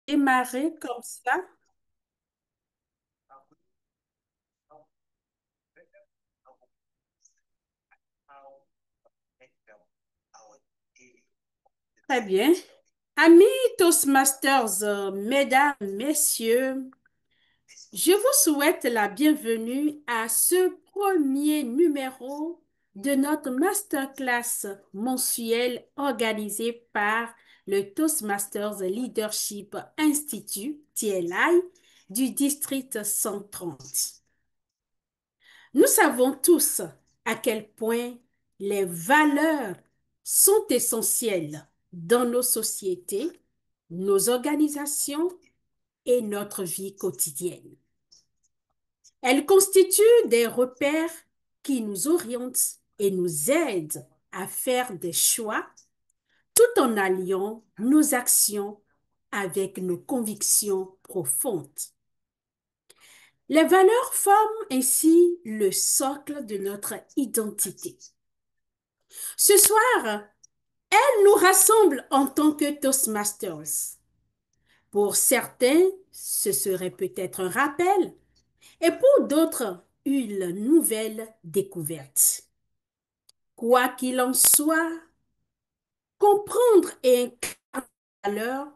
Démarrer comme ça. Très bien. Amis Toastmasters, mesdames, messieurs, je vous souhaite la bienvenue à ce premier numéro de notre masterclass mensuelle organisée par le Toastmasters Leadership Institute, TLI, du district 130. Nous savons tous à quel point les valeurs sont essentielles dans nos sociétés, nos organisations et notre vie quotidienne. Elles constituent des repères qui nous orientent et nous aident à faire des choix tout en alliant nos actions avec nos convictions profondes. Les valeurs forment ainsi le socle de notre identité. Ce soir, elles nous rassemblent en tant que Toastmasters. Pour certains, ce serait peut-être un rappel, et pour d'autres, une nouvelle découverte. Quoi qu'il en soit, comprendre et incarner les valeurs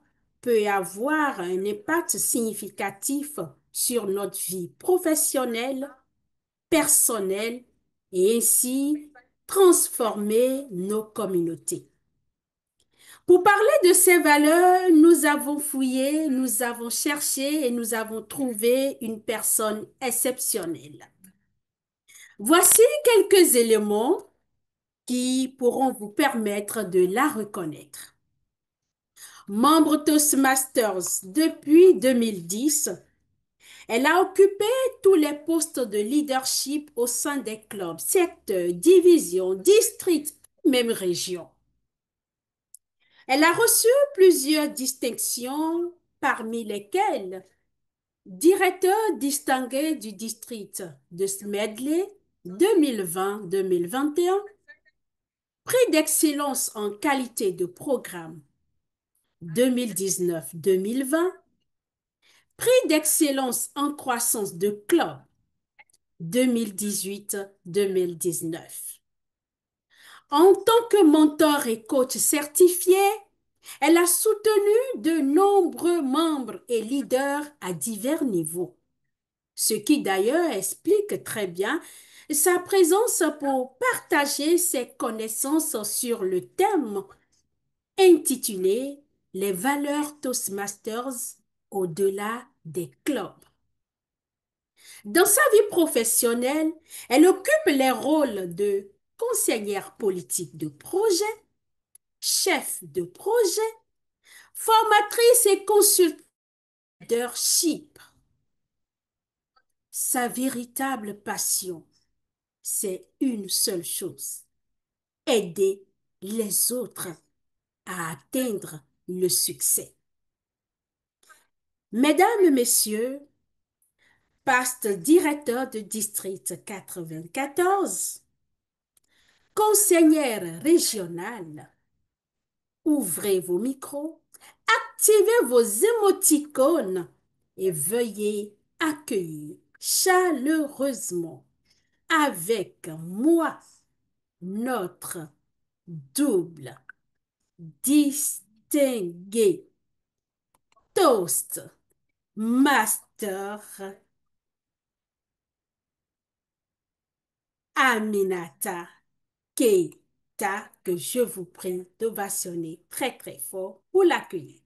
peut avoir un impact significatif sur notre vie professionnelle, personnelle et ainsi transformer nos communautés. Pour parler de ces valeurs, nous avons fouillé, nous avons cherché et nous avons trouvé une personne exceptionnelle. Voici quelques éléments qui pourront vous permettre de la reconnaître. Membre Toastmasters depuis 2010, elle a occupé tous les postes de leadership au sein des clubs, secteurs, divisions, districts, même régions. Elle a reçu plusieurs distinctions, parmi lesquelles directeur distingué du district de Smedley 2020-2021, prix d'excellence en qualité de programme 2019-2020, prix d'excellence en croissance de club 2018-2019. En tant que mentor et coach certifié, elle a soutenu de nombreux membres et leaders à divers niveaux, ce qui d'ailleurs explique très bien sa présence pour partager ses connaissances sur le thème intitulé Les valeurs Toastmasters au-delà des clubs. Dans sa vie professionnelle, elle occupe les rôles de conseillère politique de projet, chef de projet, formatrice et consultant leadership. Sa véritable passion, c'est une seule chose, aider les autres à atteindre le succès. Mesdames, Messieurs, past directeur de district 94, conseillère régionale, ouvrez vos micros, activez vos émoticônes et veuillez accueillir chaleureusement avec moi notre double distingué toast master Aminata Keita, que je vous prie d'ovationner très très fort pour l'accueillir.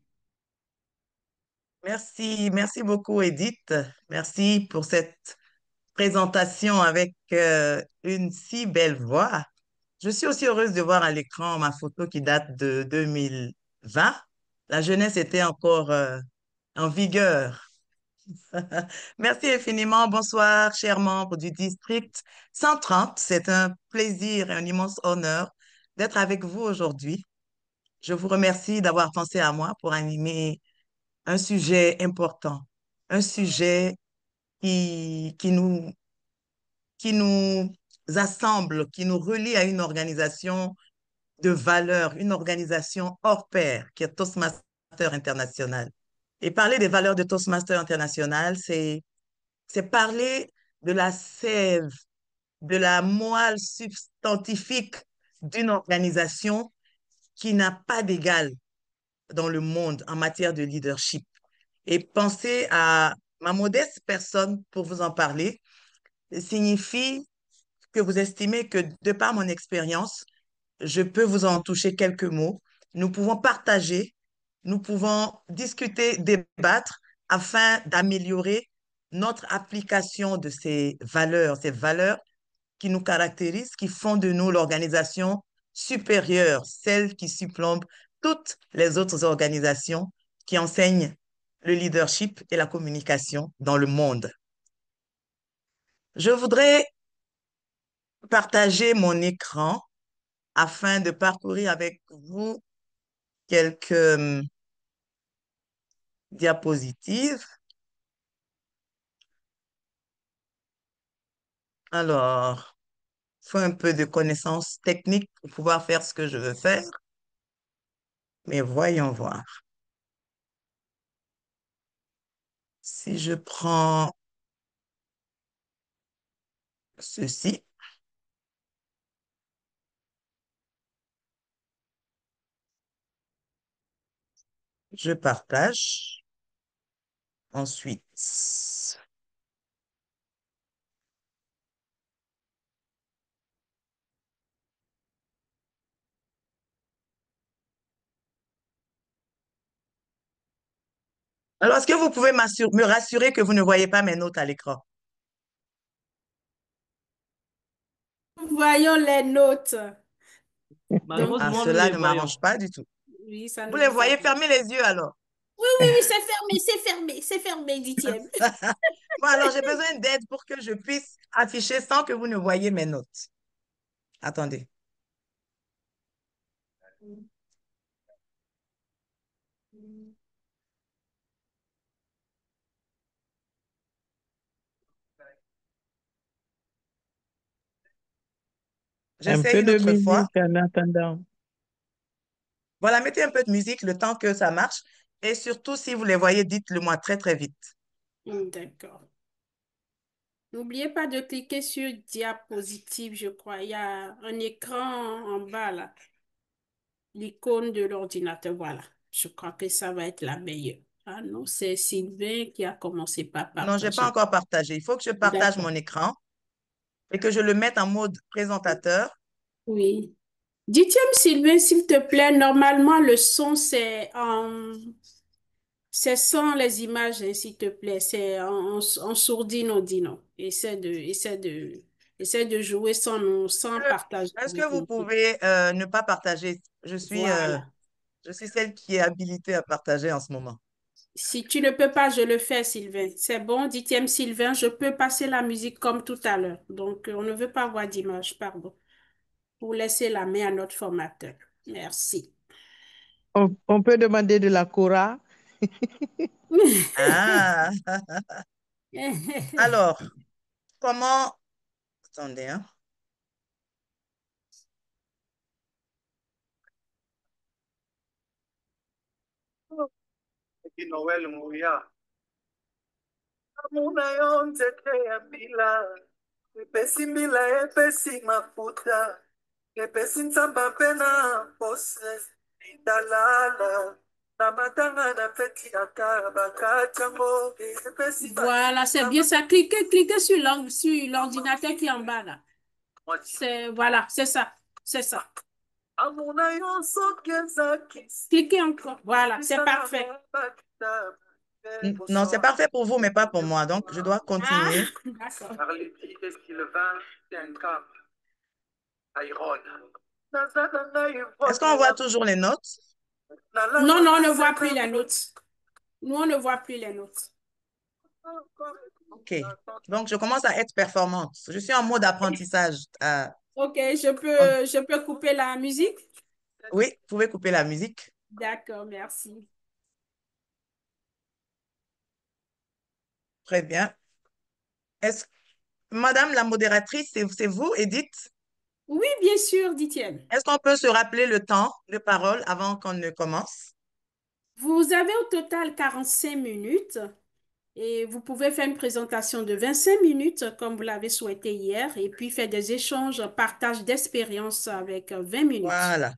Merci beaucoup, Edith. Merci pour cette présentation avec une si belle voix. Je suis aussi heureuse de voir à l'écran ma photo qui date de 2020. La jeunesse était encore en vigueur. Merci infiniment. Bonsoir, chers membres du district 130. C'est un plaisir et un immense honneur d'être avec vous aujourd'hui. Je vous remercie d'avoir pensé à moi pour animer un sujet important, un sujet qui qui nous assemble, qui nous relie à une organisation de valeurs, une organisation hors pair, qui est Toastmaster International. Et parler des valeurs de Toastmaster International, c'est parler de la sève, de la moelle substantifique d'une organisation qui n'a pas d'égal dans le monde en matière de leadership. Et penser à ma modeste personne pour vous en parler signifie que vous estimez que de par mon expérience, je peux vous en toucher quelques mots. Nous pouvons partager, nous pouvons discuter, débattre afin d'améliorer notre application de ces valeurs qui nous caractérisent, qui font de nous l'organisation supérieure, celle qui surplombe toutes les autres organisations qui enseignent le leadership et la communication dans le monde. Je voudrais partager mon écran afin de parcourir avec vous quelques diapositives. Alors, il faut un peu de connaissances techniques pour pouvoir faire ce que je veux faire, mais voyons voir. Si je prends ceci, je partage. Ensuite, alors, est-ce que vous pouvez me rassurer que vous ne voyez pas mes notes à l'écran? Voyons les notes. Donc, Ah, Malheureusement, nous cela les ne voyons. m'arrange pas du tout. oui, ça Vous ne les vous voyez, arrange. fermez les yeux alors. Oui, oui, oui, c'est fermé, dit-il. Bon, alors j'ai besoin d'aide pour que je puisse afficher sans que vous ne voyez mes notes. Attendez. Un J'essaie peu une de autre fois. musique en attendant. Voilà, mettez un peu de musique le temps que ça marche. Et surtout, si vous les voyez, dites-le moi très, très vite. D'accord. N'oubliez pas de cliquer sur diapositive, je crois. Il y a un écran en bas là, l'icône de l'ordinateur. Voilà. Je crois que ça va être la meilleure. Ah non, c'est Sylvain qui a commencé par Non, je n'ai pas partager. encore partagé. Il faut que je partage D'accord. mon écran et que je le mette en mode présentateur. Oui. Dites-moi, Sylvain, s'il te plaît, normalement, le son, c'est sans les images, hein, s'il te plaît. C'est en sourdine, on dit non. Essaie de jouer sans partager Est-ce que avec vous nous. pouvez ne pas partager? Voilà. Je suis celle qui est habilitée à partager en ce moment. Si tu ne peux pas, je le fais, Sylvain. C'est bon, dixième Sylvain, je peux passer la musique comme tout à l'heure. Donc, on ne veut pas voir d'image, pardon. Pour laisser la main à notre formateur. Merci. On peut demander de la Cora. Ah, alors, comment... Attendez, hein. Noel Mouya. Muna yonze ya bila. Epesi mbila, epesi mafuta. Epesi nzamba pena pose. Idalala. Na matanga na feti akaba kachango. Epesi Voilà, c'est bien ça. Cliquez sur sur l'ordinateur qui est en bas là. Voilà, c'est ça. C'est ça. Amuna yonso kenza kisi. Cliquez encore. Voilà, c'est parfait. Non, c'est parfait pour vous, mais pas pour moi. Donc, je dois Ah, continuer. d'accord. Arletty et Sylvain Tintram, Iron. Est-ce qu'on voit toujours les notes? Non, non, on ne voit plus les notes. Nous, on ne voit plus les notes. OK. Donc, je commence à être performante. Je suis en mode apprentissage. Ok, Oh, je peux couper la musique? oui, vous pouvez couper la musique. D'accord, merci. Très bien. Est-ce, Madame la modératrice, c'est vous, Edith? Oui, bien sûr, dit-elle. Est-ce qu'on peut se rappeler le temps de parole avant qu'on ne commence? Vous avez au total 45 minutes et vous pouvez faire une présentation de 25 minutes comme vous l'avez souhaité hier et puis faire des échanges, partage d'expériences avec 20 minutes. Voilà,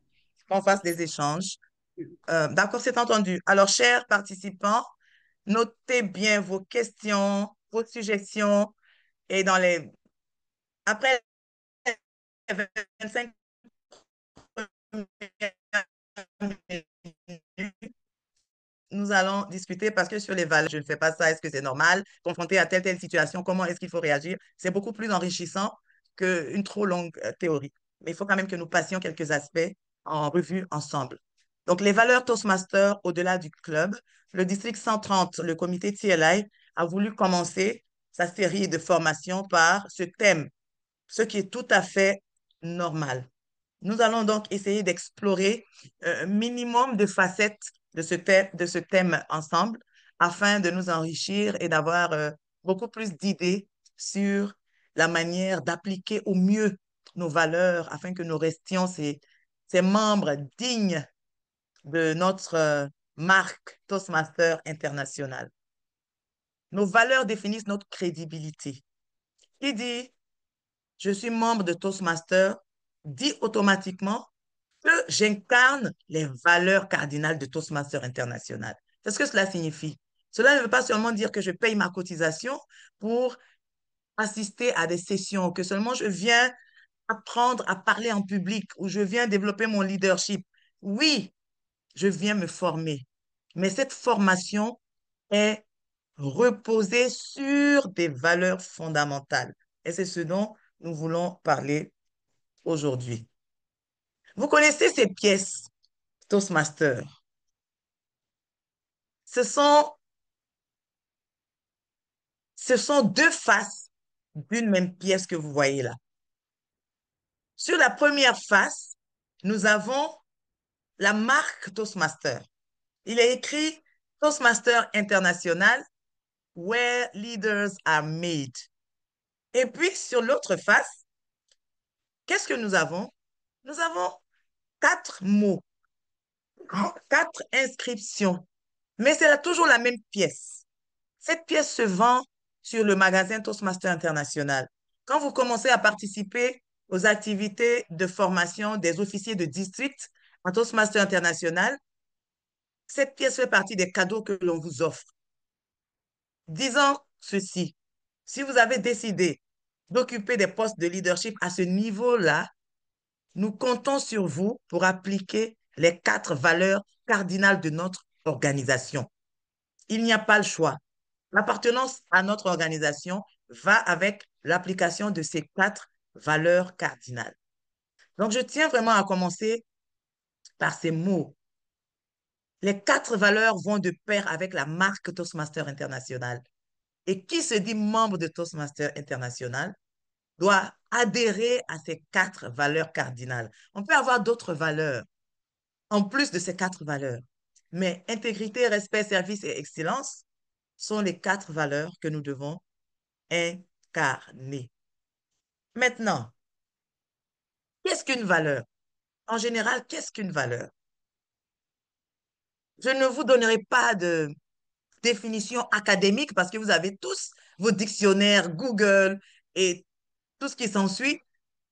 qu'on fasse des échanges. D'accord, c'est entendu. Alors, chers participants, notez bien vos questions, vos suggestions et après les 25 minutes, nous allons discuter parce que sur les valeurs, je ne fais pas ça, est-ce que c'est normal? Confronté à telle situation, comment est-ce qu'il faut réagir? C'est beaucoup plus enrichissant qu'une trop longue théorie. Mais il faut quand même que nous passions quelques aspects en revue ensemble. Donc, les valeurs Toastmasters au-delà du club, le district 130, le comité TLI, a voulu commencer sa série de formations par ce thème, ce qui est tout à fait normal. Nous allons donc essayer d'explorer un minimum de facettes de ce thème ensemble afin de nous enrichir et d'avoir beaucoup plus d'idées sur la manière d'appliquer au mieux nos valeurs afin que nous restions ces membres dignes de notre marque Toastmaster international. Nos valeurs définissent notre crédibilité. Qui dit je suis membre de Toastmaster dit automatiquement que j'incarne les valeurs cardinales de Toastmaster International. C'est ce que cela signifie. Cela ne veut pas seulement dire que je paye ma cotisation pour assister à des sessions, que seulement je viens apprendre à parler en public ou je viens développer mon leadership. Oui, je viens me former, mais cette formation est reposée sur des valeurs fondamentales. Et c'est ce dont nous voulons parler aujourd'hui. Vous connaissez ces pièces Toastmaster. Ce sont, ce sont deux faces d'une même pièce que vous voyez là. Sur la première face, nous avons la marque Toastmaster. Il est écrit Toastmaster International, where leaders are made. Et puis, sur l'autre face, qu'est-ce que nous avons? Nous avons quatre mots, quatre inscriptions, mais c'est toujours la même pièce. Cette pièce se vend sur le magasin Toastmaster International. Quand vous commencez à participer aux activités de formation des officiers de district en Toastmaster International, cette pièce fait partie des cadeaux que l'on vous offre. Disons ceci, si vous avez décidé d'occuper des postes de leadership à ce niveau-là, nous comptons sur vous pour appliquer les quatre valeurs cardinales de notre organisation. Il n'y a pas le choix. L'appartenance à notre organisation va avec l'application de ces quatre valeurs cardinales. Donc, je tiens vraiment à commencer par ces mots. Les quatre valeurs vont de pair avec la marque Toastmaster International. Et qui se dit membre de Toastmaster International doit adhérer à ces quatre valeurs cardinales. On peut avoir d'autres valeurs en plus de ces quatre valeurs. Mais intégrité, respect, service et excellence sont les quatre valeurs que nous devons incarner. Maintenant, qu'est-ce qu'une valeur? En général, qu'est-ce qu'une valeur? Je ne vous donnerai pas de définition académique parce que vous avez tous vos dictionnaires, Google et tout ce qui s'ensuit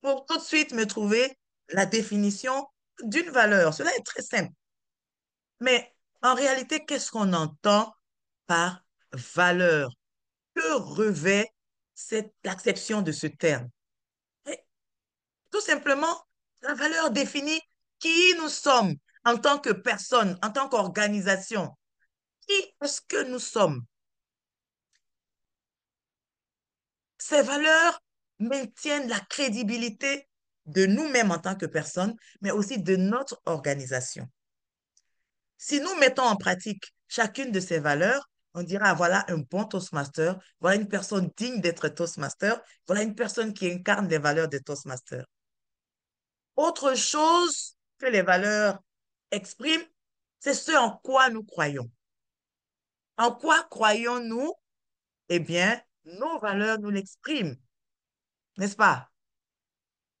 pour tout de suite me trouver la définition d'une valeur. Cela est très simple. Mais en réalité, qu'est-ce qu'on entend par valeur? Que revêt l'acception de ce terme? Et tout simplement, la valeur définit qui nous sommes en tant que personne, en tant qu'organisation. Qui est-ce que nous sommes? Ces valeurs maintiennent la crédibilité de nous-mêmes en tant que personnes, mais aussi de notre organisation. Si nous mettons en pratique chacune de ces valeurs, on dira, voilà un bon Toastmaster, voilà une personne digne d'être Toastmaster, voilà une personne qui incarne les valeurs de Toastmaster. Autre chose que les valeurs expriment, c'est ce en quoi nous croyons. En quoi croyons-nous? Eh bien, nos valeurs nous l'expriment, n'est-ce pas?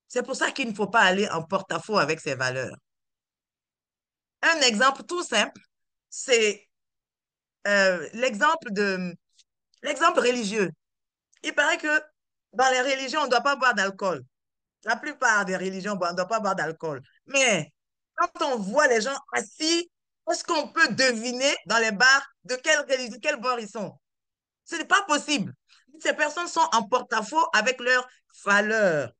C'est pour ça qu'il ne faut pas aller en porte-à-faux avec ces valeurs. Un exemple tout simple, c'est l'exemple l'exemple religieux. Il paraît que dans les religions, on ne doit pas boire d'alcool. La plupart des religions, bon, on ne doit pas boire d'alcool. Mais quand on voit les gens assis, est-ce qu'on peut deviner dans les bars de quelle religion, quel bord ils sont? Ce n'est pas possible. Ces personnes sont en porte-à-faux avec leurs valeurs.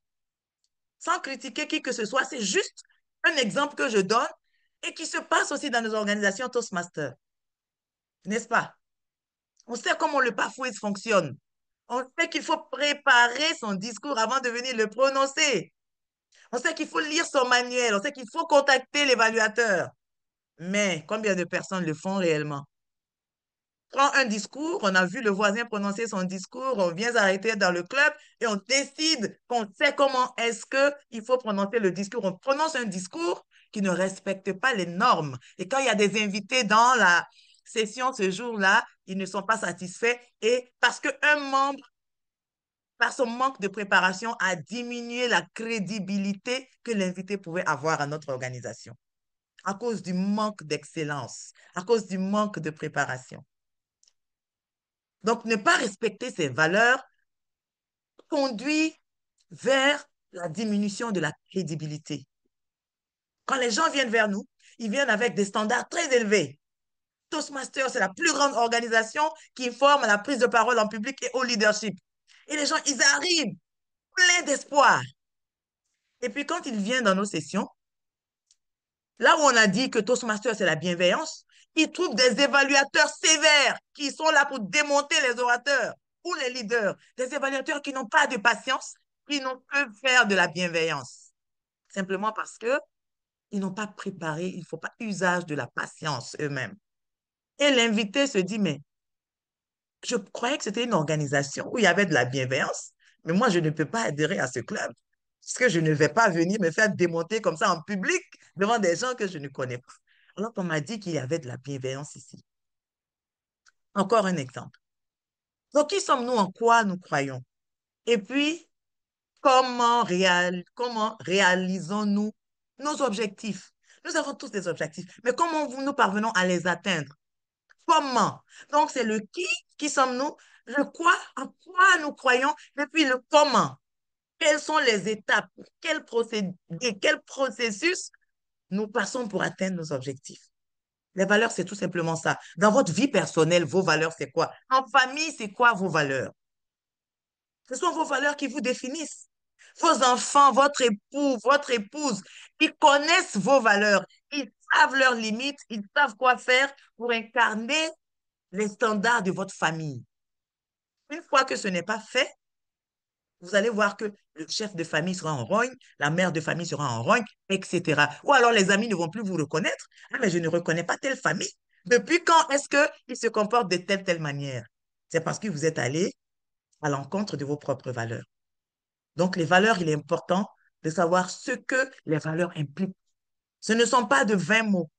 Sans critiquer qui que ce soit, c'est juste un exemple que je donne et qui se passe aussi dans nos organisations Toastmasters, n'est-ce pas? On sait comment le Pafouise fonctionne. On sait qu'il faut préparer son discours avant de venir le prononcer. On sait qu'il faut lire son manuel. On sait qu'il faut contacter l'évaluateur. Mais combien de personnes le font réellement? Prends un discours, on a vu le voisin prononcer son discours, on vient s'arrêter dans le club et on décide qu'on sait comment est-ce qu'il faut prononcer le discours. On prononce un discours qui ne respecte pas les normes. Et quand il y a des invités dans la session ce jour-là, ils ne sont pas satisfaits et parce qu'un membre, par son manque de préparation, a diminué la crédibilité que l'invité pouvait avoir à notre organisation à cause du manque d'excellence, à cause du manque de préparation. Donc, ne pas respecter ces valeurs conduit vers la diminution de la crédibilité. Quand les gens viennent vers nous, ils viennent avec des standards très élevés. Toastmasters, c'est la plus grande organisation qui forme à la prise de parole en public et au leadership. Et les gens, ils arrivent pleins d'espoir. Et puis, quand ils viennent dans nos sessions, là où on a dit que Toastmasters, c'est la bienveillance, ils trouvent des évaluateurs sévères qui sont là pour démonter les orateurs ou les leaders, des évaluateurs qui n'ont pas de patience, qui n'ont que faire de la bienveillance. Simplement parce que ils n'ont pas préparé, ils ne font pas usage de la patience eux-mêmes. Et l'invité se dit, mais je croyais que c'était une organisation où il y avait de la bienveillance, mais moi, je ne peux pas adhérer à ce club parce que je ne vais pas venir me faire démonter comme ça en public devant des gens que je ne connais pas. Alors qu'on m'a dit qu'il y avait de la bienveillance ici. Encore un exemple. Donc, qui sommes-nous, en quoi nous croyons? Et puis, comment réalisons-nous nos objectifs? Nous avons tous des objectifs, mais comment nous parvenons à les atteindre? Comment? Donc, c'est le qui sommes-nous, le quoi, en quoi nous croyons, et puis le comment. Quelles sont les étapes, quel processus nous passons pour atteindre nos objectifs? Les valeurs, c'est tout simplement ça. Dans votre vie personnelle, vos valeurs, c'est quoi? En famille, c'est quoi vos valeurs? Ce sont vos valeurs qui vous définissent. Vos enfants, votre époux, votre épouse, ils connaissent vos valeurs. Ils savent leurs limites, ils savent quoi faire pour incarner les standards de votre famille. Une fois que ce n'est pas fait, vous allez voir que le chef de famille sera en rogne, la mère de famille sera en rogne, etc. Ou alors les amis ne vont plus vous reconnaître. Ah, mais je ne reconnais pas telle famille. Depuis quand est-ce qu'ils se comportent de telle manière? C'est parce que vous êtes allé à l'encontre de vos propres valeurs. Donc, les valeurs, il est important de savoir ce que les valeurs impliquent. Ce ne sont pas de 20 mots.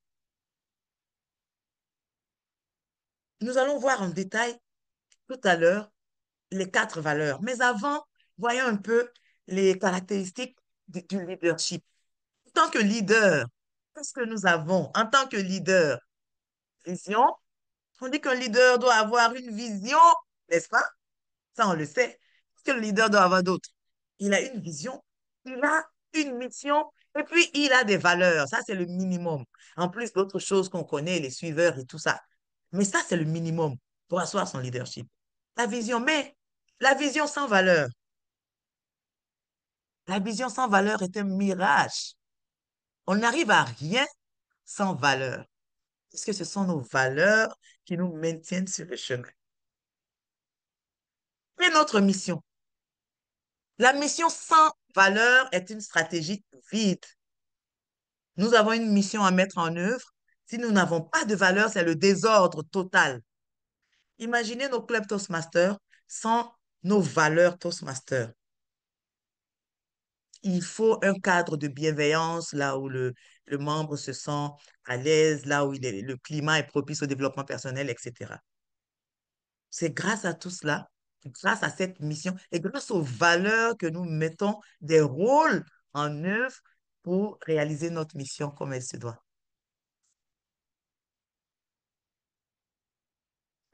Nous allons voir en détail tout à l'heure les 4 valeurs. Mais avant, voyons un peu les caractéristiques du leadership. En tant que leader, qu'est-ce que nous avons en tant que leader? Vision. On dit qu'un leader doit avoir une vision, n'est-ce pas? Ça, on le sait. Qu'est-ce que le leader doit avoir d'autre? Il a une vision, il a une mission, et puis il a des valeurs. Ça, c'est le minimum. En plus d'autres choses qu'on connaît, les suiveurs et tout ça. Mais ça, c'est le minimum pour asseoir son leadership. La vision, mais la vision sans valeur. La vision sans valeur est un mirage. On n'arrive à rien sans valeur. Parce que ce sont nos valeurs qui nous maintiennent sur le chemin. Et notre mission. La mission sans valeur est une stratégie vide. Nous avons une mission à mettre en œuvre. Si nous n'avons pas de valeur, c'est le désordre total. Imaginez nos clubs Toastmasters sans nos valeurs Toastmasters. Il faut un cadre de bienveillance là où le membre se sent à l'aise, là où le climat est propice au développement personnel, etc. C'est grâce à tout cela, grâce à cette mission et grâce aux valeurs que nous mettons des rôles en œuvre pour réaliser notre mission comme elle se doit.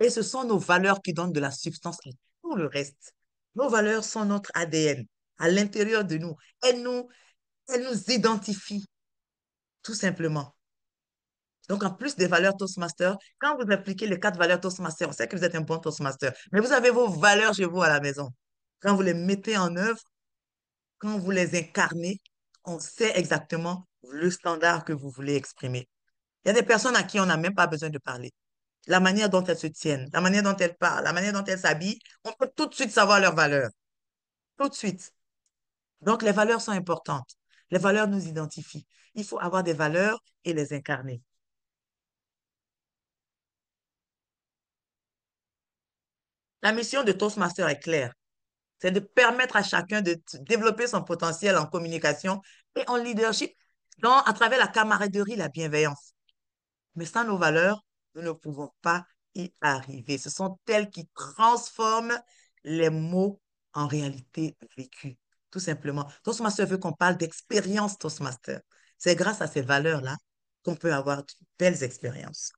Et ce sont nos valeurs qui donnent de la substance à tout le reste. Nos valeurs sont notre ADN à l'intérieur de nous. Elles nous identifient, tout simplement. Donc, en plus des valeurs Toastmaster, quand vous appliquez les 4 valeurs Toastmaster, on sait que vous êtes un bon Toastmaster, mais vous avez vos valeurs chez vous à la maison. Quand vous les mettez en œuvre, quand vous les incarnez, on sait exactement le standard que vous voulez exprimer. Il y a des personnes à qui on n'a même pas besoin de parler. La manière dont elles se tiennent, la manière dont elles parlent, la manière dont elles s'habillent, on peut tout de suite savoir leurs valeurs. Tout de suite. Donc, les valeurs sont importantes. Les valeurs nous identifient. Il faut avoir des valeurs et les incarner. La mission de Toastmaster est claire. C'est de permettre à chacun de développer son potentiel en communication et en leadership à travers la camaraderie, la bienveillance. Mais sans nos valeurs, nous ne pouvons pas y arriver. Ce sont elles qui transforment les mots en réalité vécue, tout simplement. Toastmaster veut qu'on parle d'expérience Toastmaster. C'est grâce à ces valeurs-là qu'on peut avoir de belles expériences.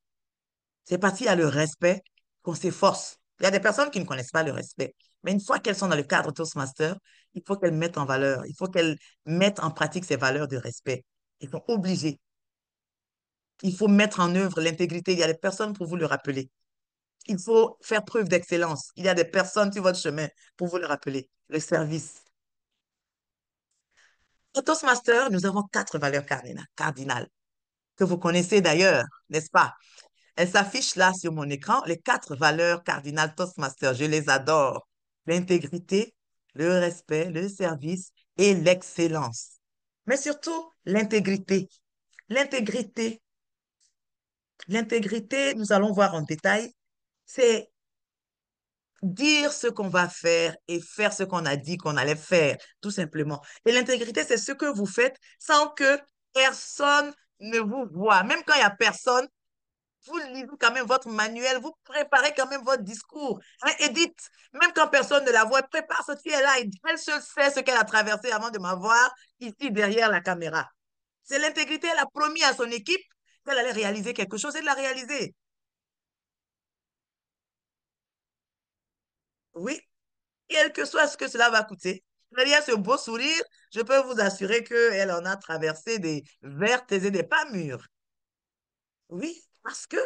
C'est parce qu'il y a le respect qu'on s'efforce. Il y a des personnes qui ne connaissent pas le respect. Mais une fois qu'elles sont dans le cadre Toastmaster, il faut qu'elles mettent en valeur, il faut qu'elles mettent en pratique ces valeurs de respect. Ils sont obligés. Il faut mettre en œuvre l'intégrité. Il y a des personnes pour vous le rappeler. Il faut faire preuve d'excellence. Il y a des personnes sur votre chemin pour vous le rappeler. Le service. Au Toastmaster, nous avons 4 valeurs cardinales que vous connaissez d'ailleurs, n'est-ce pas? Elles s'affichent là sur mon écran, les 4 valeurs cardinales Toastmaster. Je les adore. L'intégrité, le respect, le service et l'excellence. Mais surtout, l'intégrité. L'intégrité. L'intégrité, nous allons voir en détail, c'est dire ce qu'on va faire et faire ce qu'on a dit qu'on allait faire, tout simplement. Et l'intégrité, c'est ce que vous faites sans que personne ne vous voit. Même quand il n'y a personne, vous lisez quand même votre manuel, vous préparez quand même votre discours. Hein, Edith, même quand personne ne la voit, elle prépare ce qui est là et elle seule sait ce qu'elle a traversé avant de m'avoir ici derrière la caméra. C'est l'intégrité, elle a promis à son équipe qu'elle allait réaliser quelque chose et de la réaliser. Oui, quel que soit ce que cela va coûter. Derrière ce beau sourire, je peux vous assurer qu'elle en a traversé des vertes et des pas mûres. Oui, parce que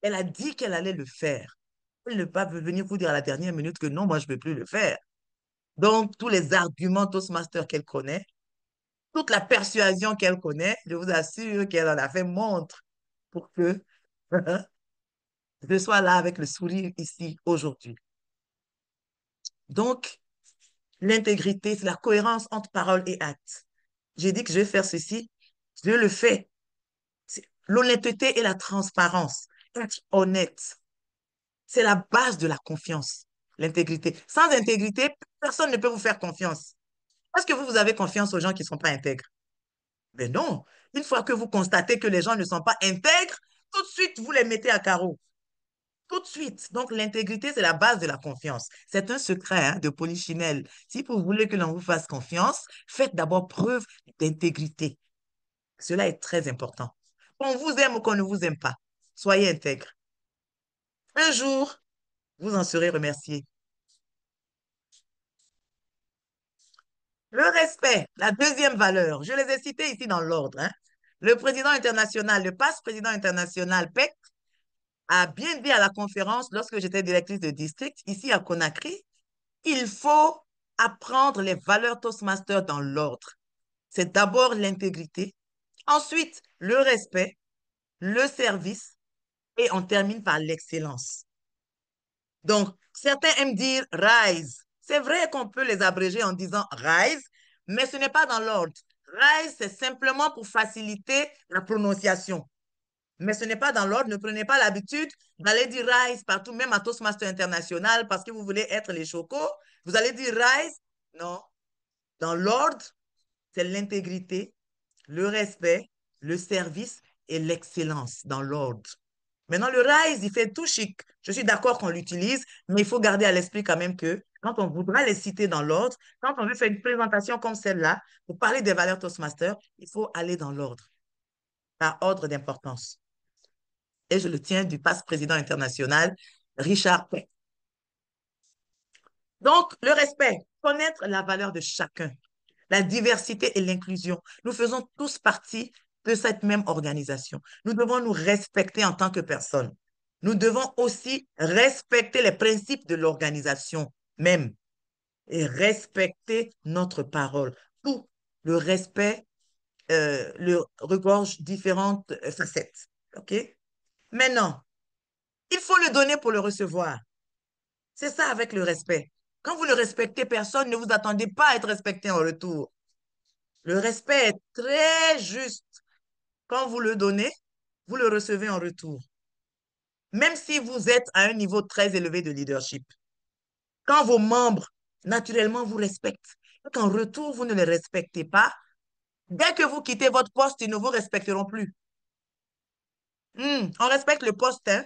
elle a dit qu'elle allait le faire. Elle ne peut pas venir vous dire à la dernière minute que non, moi, je ne peux plus le faire. Donc, tous les arguments Toastmaster qu'elle connaît, toute la persuasion qu'elle connaît, je vous assure qu'elle en a fait montre pour que je sois là avec le sourire ici aujourd'hui. Donc, l'intégrité, c'est la cohérence entre parole et acte. J'ai dit que je vais faire ceci, je le fais. C'est l'honnêteté et la transparence. Être honnête, c'est la base de la confiance, l'intégrité. Sans intégrité, personne ne peut vous faire confiance. Est-ce que vous avez confiance aux gens qui ne sont pas intègres? Mais non. Une fois que vous constatez que les gens ne sont pas intègres, tout de suite, vous les mettez à carreau. Tout de suite. Donc, l'intégrité, c'est la base de la confiance. C'est un secret hein, de Polichinelle. Si vous voulez que l'on vous fasse confiance, faites d'abord preuve d'intégrité. Cela est très important. Qu'on vous aime ou qu'on ne vous aime pas, soyez intègre. Un jour, vous en serez remercié. Le respect, la deuxième valeur, je les ai cités ici dans l'ordre. Hein. Le président international, le passe-président international PEC, a bien dit à la conférence, lorsque j'étais directrice de district, ici à Conakry, il faut apprendre les valeurs Toastmasters dans l'ordre. C'est d'abord l'intégrité, ensuite le respect, le service et on termine par l'excellence. Donc, certains aiment dire RISE. C'est vrai qu'on peut les abréger en disant RISE, mais ce n'est pas dans l'ordre. RISE, c'est simplement pour faciliter la prononciation. Mais ce n'est pas dans l'ordre. Ne prenez pas l'habitude d'aller dire RISE partout, même à Toastmaster International, parce que vous voulez être les chocos. Vous allez dire RISE. Non. Dans l'ordre, c'est l'intégrité, le respect, le service et l'excellence dans l'ordre. Maintenant, le RISE, il fait tout chic. Je suis d'accord qu'on l'utilise, mais il faut garder à l'esprit quand même que quand on voudra les citer dans l'ordre, quand on veut faire une présentation comme celle-là, pour parler des valeurs Toastmaster, il faut aller dans l'ordre, par ordre d'importance. Et je le tiens du passe-président international Richard Peck. Donc, le respect, connaître la valeur de chacun, la diversité et l'inclusion. Nous faisons tous partie de cette même organisation. Nous devons nous respecter en tant que personne. Nous devons aussi respecter les principes de l'organisation même et respecter notre parole. Tout le respect le regorge différentes facettes. OK? Maintenant, il faut le donner pour le recevoir. C'est ça avec le respect. Quand vous ne respectez personne, ne vous attendez pas à être respecté en retour. Le respect est très juste. Quand vous le donnez, vous le recevez en retour. Même si vous êtes à un niveau très élevé de leadership. Quand vos membres, naturellement, vous respectent, et qu'en retour, vous ne les respectez pas, dès que vous quittez votre poste, ils ne vous respecteront plus. On respecte le poste, hein?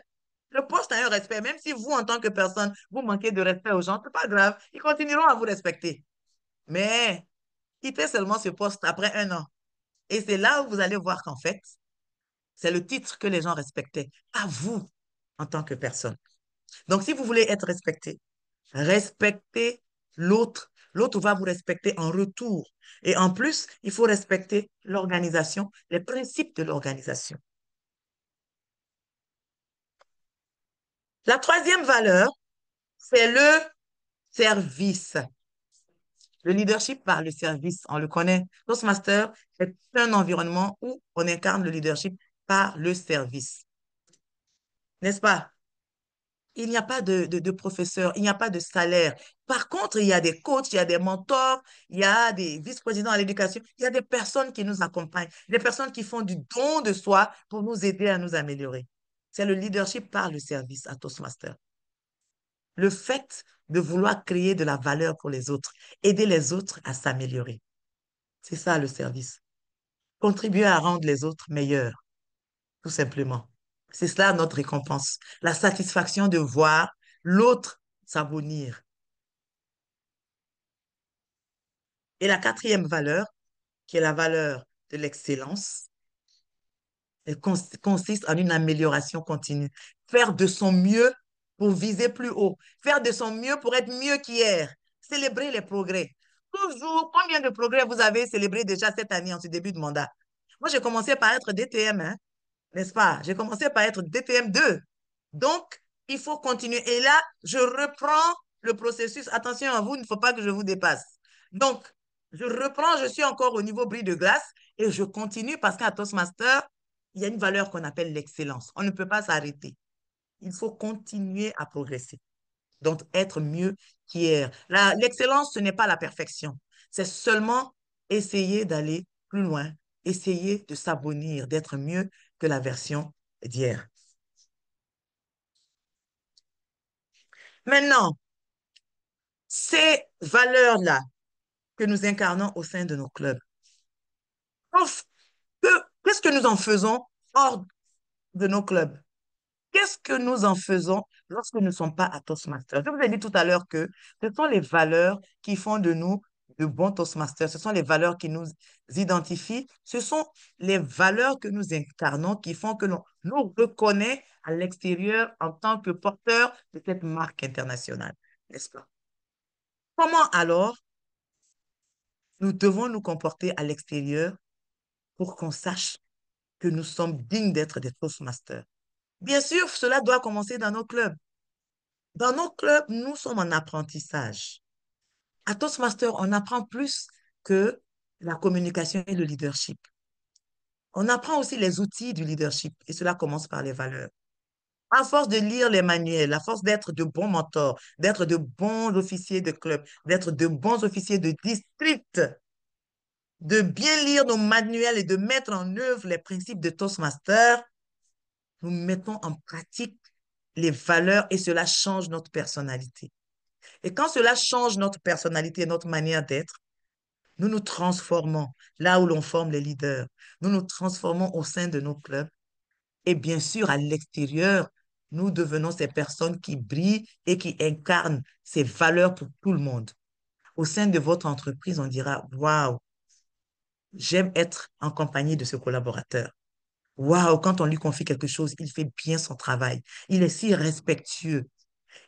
Le poste a un respect. Même si vous, en tant que personne, vous manquez de respect aux gens, c'est pas grave. Ils continueront à vous respecter. Mais quittez seulement ce poste après 1 an. Et c'est là où vous allez voir qu'en fait, c'est le titre que les gens respectaient, pas vous en tant que personne. Donc, si vous voulez être respecté, respectez l'autre. L'autre va vous respecter en retour. Et en plus, il faut respecter l'organisation, les principes de l'organisation. La troisième valeur, c'est le service. Le leadership par le service, on le connaît. Toastmaster est un environnement où on incarne le leadership par le service. N'est-ce pas? Il n'y a pas de professeur, il n'y a pas de salaire. Par contre, il y a des coachs, il y a des mentors, il y a des vice-présidents à l'éducation, il y a des personnes qui nous accompagnent, des personnes qui font du don de soi pour nous aider à nous améliorer. C'est le leadership par le service à Toastmaster. Le fait de vouloir créer de la valeur pour les autres, aider les autres à s'améliorer. C'est ça le service. Contribuer à rendre les autres meilleurs, tout simplement. C'est cela notre récompense. La satisfaction de voir l'autre s'abonir. Et la quatrième valeur, qui est la valeur de l'excellence, elle consiste en une amélioration continue. Faire de son mieux pour viser plus haut. Faire de son mieux pour être mieux qu'hier. Célébrer les progrès. Toujours, combien de progrès vous avez célébré déjà cette année en ce début de mandat? Moi, j'ai commencé par être DTM, hein, n'est-ce pas? J'ai commencé par être DTM 2. Donc, il faut continuer. Et là, je reprends le processus. Attention à vous, il ne faut pas que je vous dépasse. Donc, je reprends, je suis encore au niveau bris de glace et je continue parce qu'à Toastmaster, il y a une valeur qu'on appelle l'excellence. On ne peut pas s'arrêter. Il faut continuer à progresser. Donc, être mieux qu'hier. L'excellence, ce n'est pas la perfection. C'est seulement essayer d'aller plus loin, essayer de s'abonir, d'être mieux que la version d'hier. Maintenant, ces valeurs-là que nous incarnons au sein de nos clubs, qu'est-ce que nous en faisons hors de nos clubs? Qu'est-ce que nous en faisons lorsque nous ne sommes pas à Toastmasters? Je vous ai dit tout à l'heure que ce sont les valeurs qui font de nous de bons Toastmasters. Ce sont les valeurs qui nous identifient. Ce sont les valeurs que nous incarnons qui font que l'on nous reconnaît à l'extérieur en tant que porteurs de cette marque internationale. N'est-ce pas? Comment alors nous devons nous comporter à l'extérieur pour qu'on sache que nous sommes dignes d'être des Toastmasters? Bien sûr, cela doit commencer dans nos clubs. Dans nos clubs, nous sommes en apprentissage. À Toastmasters, on apprend plus que la communication et le leadership. On apprend aussi les outils du leadership et cela commence par les valeurs. À force de lire les manuels, à force d'être de bons mentors, d'être de bons officiers de club, d'être de bons officiers de district, de bien lire nos manuels et de mettre en œuvre les principes de Toastmasters, nous mettons en pratique les valeurs et cela change notre personnalité. Et quand cela change notre personnalité, notre manière d'être, nous nous transformons là où l'on forme les leaders. Nous nous transformons au sein de nos clubs. Et bien sûr, à l'extérieur, nous devenons ces personnes qui brillent et qui incarnent ces valeurs pour tout le monde. Au sein de votre entreprise, on dira, waouh, j'aime être en compagnie de ce collaborateur. Waouh, quand on lui confie quelque chose, il fait bien son travail. Il est si respectueux.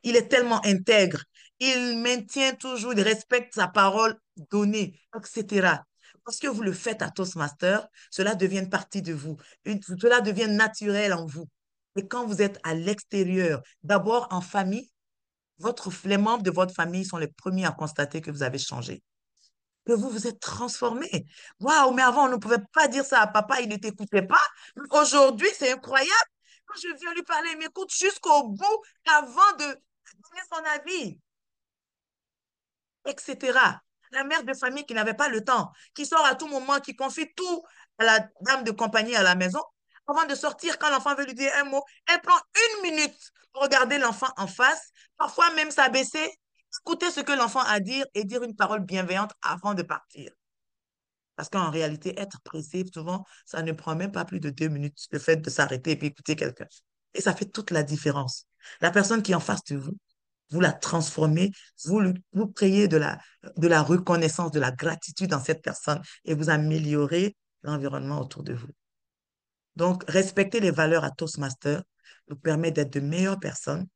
Il est tellement intègre. Il maintient toujours, il respecte sa parole donnée, etc. Parce que vous le faites à Toastmaster, cela devient une partie de vous. Cela devient naturel en vous. Et quand vous êtes à l'extérieur, d'abord en famille, les membres de votre famille sont les premiers à constater que vous avez changé, que vous vous êtes transformé. Waouh, mais avant, on ne pouvait pas dire ça à papa, il ne t'écoutait pas. Aujourd'hui, c'est incroyable. Quand je viens lui parler, il m'écoute jusqu'au bout avant de donner son avis, etc. La mère de famille qui n'avait pas le temps, qui sort à tout moment, qui confie tout à la dame de compagnie à la maison, avant de sortir, quand l'enfant veut lui dire un mot, elle prend 1 minute pour regarder l'enfant en face, parfois même s'abaisser, écouter ce que l'enfant a à dire et dire une parole bienveillante avant de partir. Parce qu'en réalité, être pressé, souvent, ça ne prend même pas plus de 2 minutes, le fait de s'arrêter et puis écouter quelqu'un. Et ça fait toute la différence. La personne qui est en face de vous, vous la transformez, vous créez de la reconnaissance, de la gratitude dans cette personne et vous améliorez l'environnement autour de vous. Donc, respecter les valeurs à Toastmaster nous permet d'être de meilleures personnes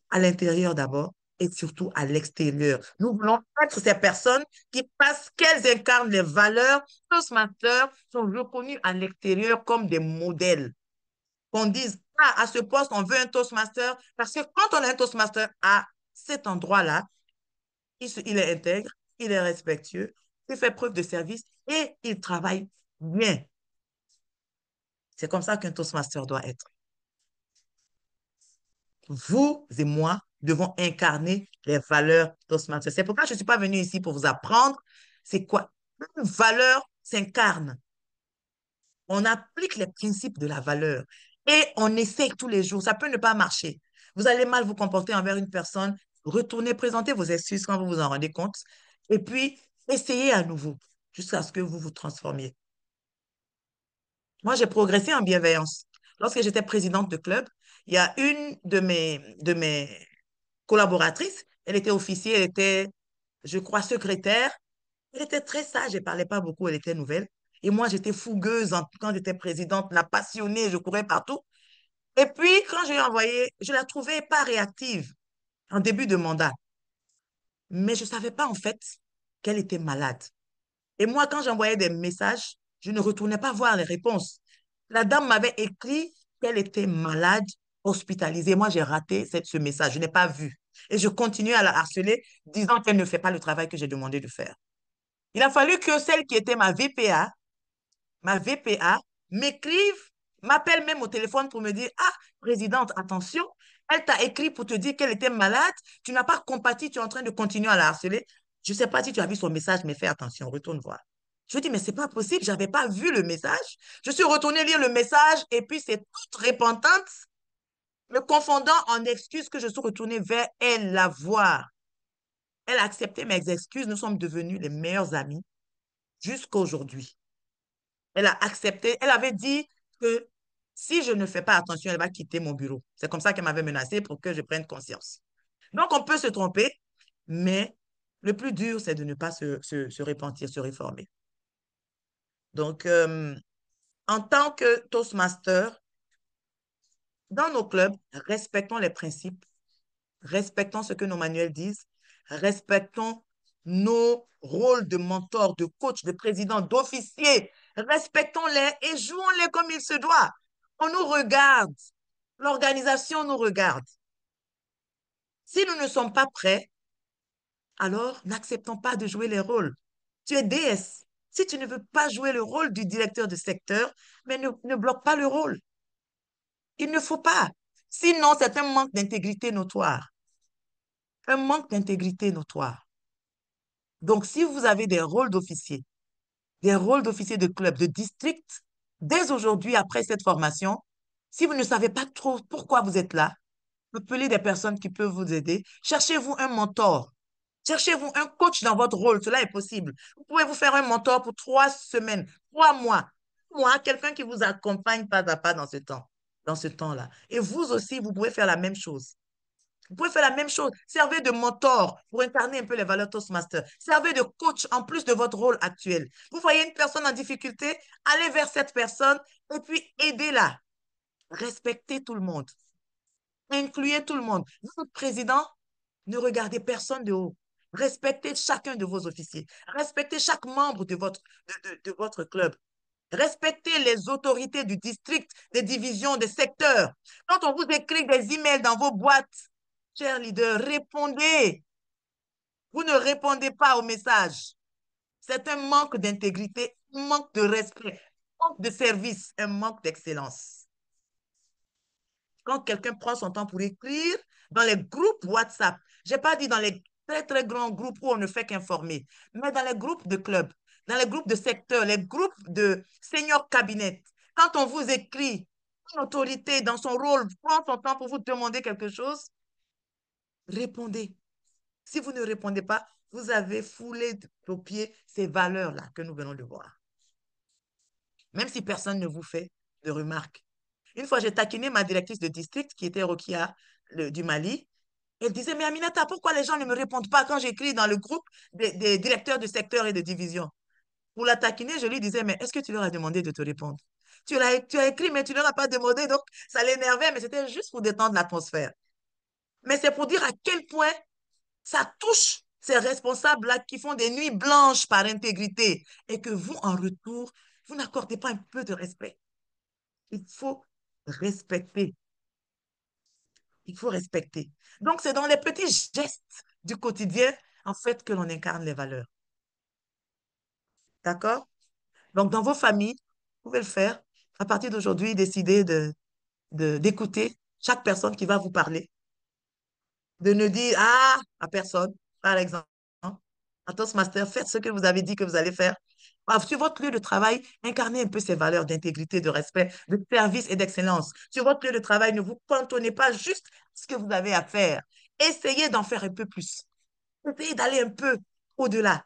à l'intérieur d'abord et surtout à l'extérieur. Nous voulons être ces personnes qui, parce qu'elles incarnent les valeurs, Toastmasters sont reconnus à l'extérieur comme des modèles. Qu'on dise, ah, à ce poste, on veut un Toastmaster, parce que quand on a un Toastmaster à cet endroit-là, il est intègre, il est respectueux, il fait preuve de service et il travaille bien. C'est comme ça qu'un Toastmaster doit être. Vous et moi devons incarner les valeurs Toastmasters. C'est pourquoi je ne suis pas venue ici pour vous apprendre c'est quoi. Une valeur s'incarne. On applique les principes de la valeur et on essaie tous les jours. Ça peut ne pas marcher. Vous allez mal vous comporter envers une personne, retournez, présentez vos excuses quand vous vous en rendez compte et puis essayez à nouveau jusqu'à ce que vous vous transformiez. Moi, j'ai progressé en bienveillance. Lorsque j'étais présidente de club, il y a une de mes collaboratrice. Elle était officier, elle était, je crois, secrétaire. Elle était très sage, elle ne parlait pas beaucoup, elle était nouvelle. Et moi, j'étais fougueuse quand j'étais présidente, la passionnée, je courais partout. Et puis, quand je l'ai envoyée, je la trouvais pas réactive en début de mandat. Mais je ne savais pas, en fait, qu'elle était malade. Et moi, quand j'envoyais des messages, je ne retournais pas voir les réponses. La dame m'avait écrit qu'elle était malade, hospitalisée. Moi, j'ai raté ce message. Je n'ai pas vu. Et je continuais à la harceler, disant qu'elle ne fait pas le travail que j'ai demandé de faire. Il a fallu que celle qui était ma VPA, m'écrive, m'appelle même au téléphone pour me dire, ah, présidente, attention, elle t'a écrit pour te dire qu'elle était malade, tu n'as pas compati, tu es en train de continuer à la harceler. Je ne sais pas si tu as vu son message, mais fais attention, retourne voir. Je dis, mais c'est pas possible, je n'avais pas vu le message. Je suis retournée lire le message et puis c'est toute repentante, me confondant en excuses que je suis retournée vers elle la voir. Elle a accepté mes excuses, nous sommes devenus les meilleurs amis jusqu'à aujourd'hui. Elle a accepté, elle avait dit que si je ne fais pas attention, elle va quitter mon bureau. C'est comme ça qu'elle m'avait menacé pour que je prenne conscience. Donc, on peut se tromper, mais le plus dur, c'est de ne pas se repentir, se réformer. Donc, en tant que Toastmaster, dans nos clubs, respectons les principes, respectons ce que nos manuels disent, respectons nos rôles de mentor, de coach, de président, d'officier. Respectons-les et jouons-les comme il se doit. On nous regarde. L'organisation nous regarde. Si nous ne sommes pas prêts, alors n'acceptons pas de jouer les rôles. Tu es DS. Si tu ne veux pas jouer le rôle du directeur de secteur, mais ne bloque pas le rôle. Il ne faut pas. Sinon, c'est un manque d'intégrité notoire. Un manque d'intégrité notoire. Donc, si vous avez des rôles d'officiers de club, de district, dès aujourd'hui, après cette formation, si vous ne savez pas trop pourquoi vous êtes là, appelez des personnes qui peuvent vous aider. Cherchez-vous un mentor. Cherchez-vous un coach dans votre rôle. Cela est possible. Vous pouvez vous faire un mentor pour 3 semaines, 3 mois. Moi, quelqu'un qui vous accompagne pas à pas dans ce temps-là. Et vous aussi, vous pouvez faire la même chose. Vous pouvez faire la même chose. Servez de mentor pour incarner un peu les valeurs Toastmaster. Servez de coach en plus de votre rôle actuel. Vous voyez une personne en difficulté, allez vers cette personne et puis aidez-la. Respectez tout le monde. Incluez tout le monde. Votre président, ne regardez personne de haut. Respectez chacun de vos officiers. Respectez chaque membre de votre club. Respectez les autorités du district, des divisions, des secteurs. Quand on vous écrit des emails dans vos boîtes, chers leaders, répondez. Vous ne répondez pas aux messages. C'est un manque d'intégrité, un manque de respect, un manque de service, un manque d'excellence. Quand quelqu'un prend son temps pour écrire dans les groupes WhatsApp, je n'ai pas dit dans les très, très grands groupes où on ne fait qu'informer, mais dans les groupes de clubs, dans les groupes de secteurs, les groupes de senior cabinet, quand on vous écrit, une autorité dans son rôle prend son temps pour vous demander quelque chose, répondez. Si vous ne répondez pas, vous avez foulé aux pieds ces valeurs-là que nous venons de voir. Même si personne ne vous fait de remarques. Une fois, j'ai taquiné ma directrice de district qui était Rokia du Mali. Elle disait, mais Aminata, pourquoi les gens ne me répondent pas quand j'écris dans le groupe des directeurs de secteur et de division? Pour la taquiner, je lui disais, mais est-ce que tu leur as demandé de te répondre? Tu as écrit, mais tu ne leur as pas demandé, donc ça l'énervait, mais c'était juste pour détendre l'atmosphère. Mais c'est pour dire à quel point ça touche ces responsables-là qui font des nuits blanches par intégrité et que vous, en retour, vous n'accordez pas un peu de respect. Il faut respecter. Il faut respecter. Donc, c'est dans les petits gestes du quotidien, en fait, que l'on incarne les valeurs. D'accord? Donc, dans vos familles, vous pouvez le faire. À partir d'aujourd'hui, décidez d'écouter chaque personne qui va vous parler. De ne dire ah à personne, par exemple. En Toastmaster, faites ce que vous avez dit que vous allez faire. Sur votre lieu de travail, incarnez un peu ces valeurs d'intégrité, de respect, de service et d'excellence. Sur votre lieu de travail, ne vous cantonnez pas juste ce que vous avez à faire. Essayez d'en faire un peu plus. Essayez d'aller un peu au-delà.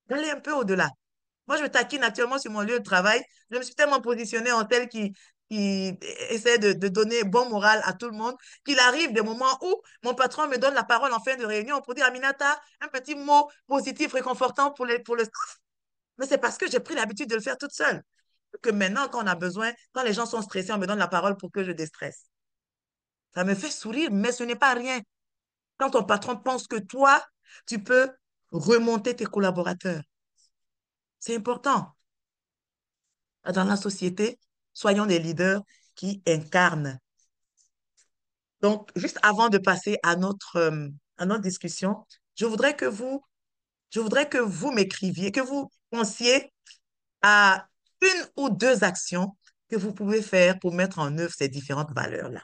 D'aller un peu au-delà. Moi, je taquine actuellement sur mon lieu de travail. Je me suis tellement positionnée en telle qui essaie de donner bon moral à tout le monde, qu'il arrive des moments où mon patron me donne la parole en fin de réunion pour dire, Aminata, un petit mot positif, réconfortant pour le staff. Mais c'est parce que j'ai pris l'habitude de le faire toute seule. Que maintenant, quand on a besoin, quand les gens sont stressés, on me donne la parole pour que je déstresse. Ça me fait sourire, mais ce n'est pas rien. Quand ton patron pense que toi, tu peux remonter tes collaborateurs. C'est important. Dans la société, soyons des leaders qui incarnent. Donc, juste avant de passer à notre discussion, je voudrais que je voudrais que vous m'écriviez, que vous pensiez à une ou deux actions que vous pouvez faire pour mettre en œuvre ces différentes valeurs-là.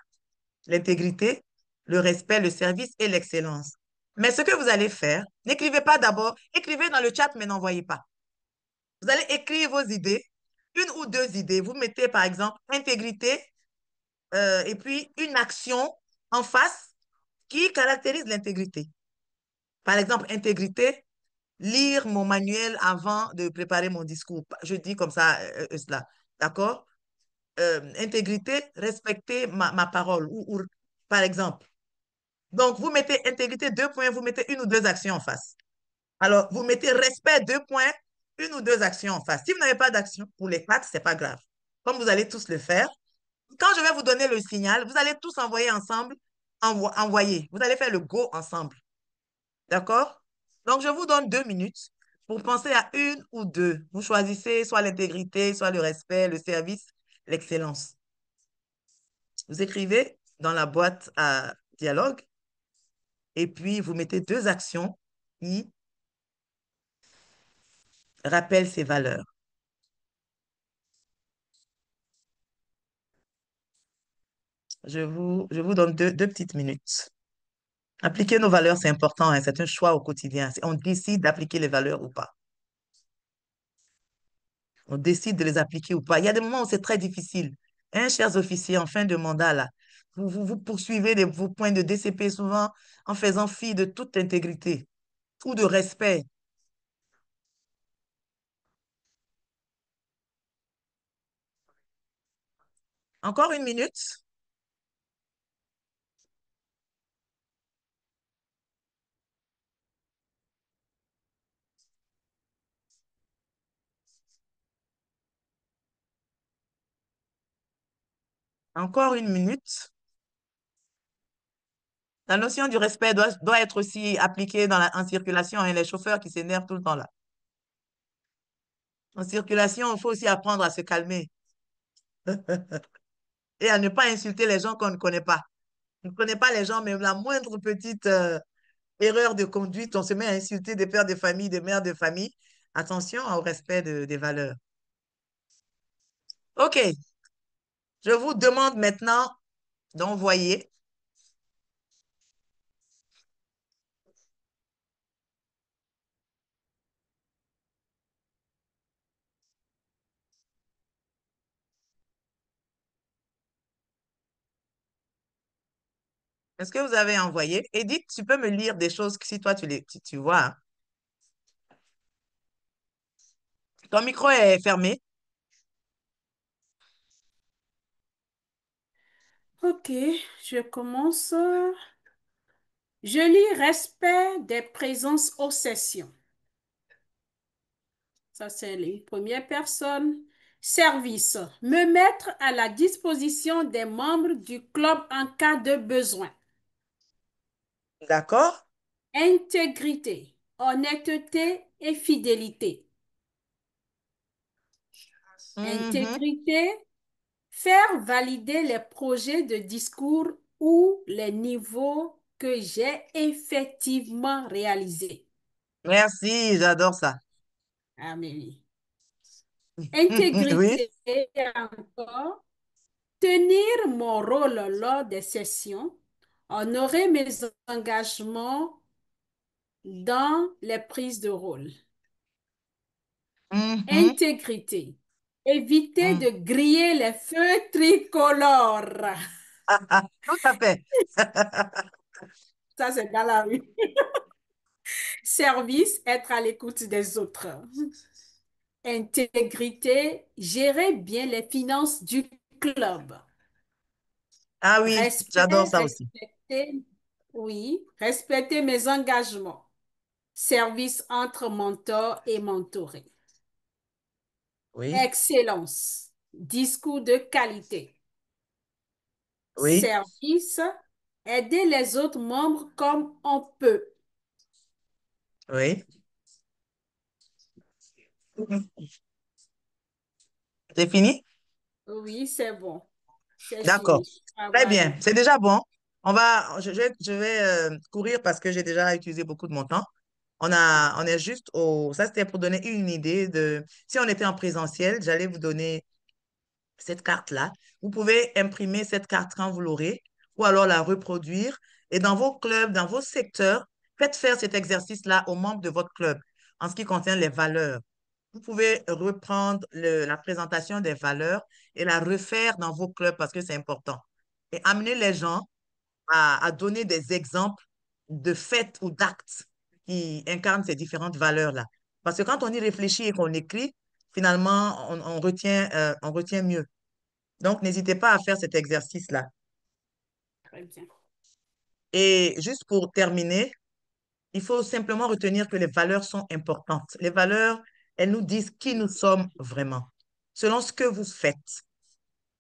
L'intégrité, le respect, le service et l'excellence. Mais ce que vous allez faire, n'écrivez pas d'abord, écrivez dans le chat, mais n'envoyez pas. Vous allez écrire vos idées, une ou deux idées. Vous mettez par exemple intégrité et puis une action en face qui caractérise l'intégrité. Par exemple, intégrité, lire mon manuel avant de préparer mon discours. Je dis comme ça cela. D'accord? Intégrité, respecter ma parole. Par exemple. Donc, vous mettez intégrité, deux points, vous mettez une ou deux actions en face. Alors, vous mettez respect, deux points, une ou deux actions en face. Si vous n'avez pas d'action pour les quatre, ce n'est pas grave. Comme vous allez tous le faire, quand je vais vous donner le signal, vous allez tous envoyer ensemble, envoyer. Vous allez faire le go ensemble. D'accord? Donc, je vous donne 2 minutes pour penser à une ou deux. Vous choisissez soit l'intégrité, soit le respect, le service, l'excellence. Vous écrivez dans la boîte à dialogue et puis vous mettez deux actions qui rappellent ces valeurs. Je vous donne deux petites minutes. Appliquer nos valeurs, c'est important, hein, c'est un choix au quotidien. On décide d'appliquer les valeurs ou pas. On décide de les appliquer ou pas. Il y a des moments où c'est très difficile. Hein, chers officiers, en fin de mandat, là, vous poursuivez vos points de DCP souvent en faisant fi de toute intégrité ou de respect. Encore 1 minute. Encore 1 minute. La notion du respect doit être aussi appliquée en circulation, hein, les chauffeurs qui s'énervent tout le temps là. En circulation, il faut aussi apprendre à se calmer et à ne pas insulter les gens qu'on ne connaît pas. On ne connaît pas les gens, mais la moindre petite erreur de conduite, on se met à insulter des pères de famille, des mères de famille. Attention au respect des valeurs. OK, je vous demande maintenant d'envoyer. Est-ce que vous avez envoyé? Edith, tu peux me lire des choses que si toi tu vois, hein. Ton micro est fermé. Ok, je commence. Je lis respect des présences aux sessions. Ça, c'est une première personne. Service. Me mettre à la disposition des membres du club en cas de besoin. D'accord? Intégrité, honnêteté et fidélité. Mhm. Intégrité, faire valider les projets de discours ou les niveaux que j'ai effectivement réalisés. Merci, j'adore ça. Ah, mais oui. Oui. Intégrité encore, tenir mon rôle lors des sessions, honorer mes engagements dans les prises de rôle. Mhm. Intégrité, éviter Mhm. de griller les feux tricolores. Tout à fait. Ça, c'est dans la rue. Service, être à l'écoute des autres. Intégrité, gérer bien les finances du club. Ah oui, j'adore Respect, ça aussi. oui, respecter mes engagements. Service entre mentor et mentoré. Oui, Excellence, discours de qualité. oui, Service, aider les autres membres comme on peut. oui. C'est fini? Oui, c'est bon. C'est D'accord. fini. Ça Très va bien. aller. C'est déjà bon. Je vais courir parce que j'ai déjà utilisé beaucoup de mon temps. On est juste au, ça c'était pour donner une idée de, si on était en présentiel, j'allais vous donner cette carte-là. Vous pouvez imprimer cette carte quand vous l'aurez ou alors la reproduire. Et dans vos clubs, dans vos secteurs, faites faire cet exercice-là aux membres de votre club en ce qui concerne les valeurs. Vous pouvez reprendre la présentation des valeurs et la refaire dans vos clubs parce que c'est important. Et amener les gens à donner des exemples de faits ou d'actes qui incarnent ces différentes valeurs-là. Parce que quand on y réfléchit et qu'on écrit, finalement, on retient mieux. Donc, n'hésitez pas à faire cet exercice-là. Très bien. Et juste pour terminer, il faut simplement retenir que les valeurs sont importantes. Les valeurs, elles nous disent qui nous sommes vraiment, selon ce que vous faites.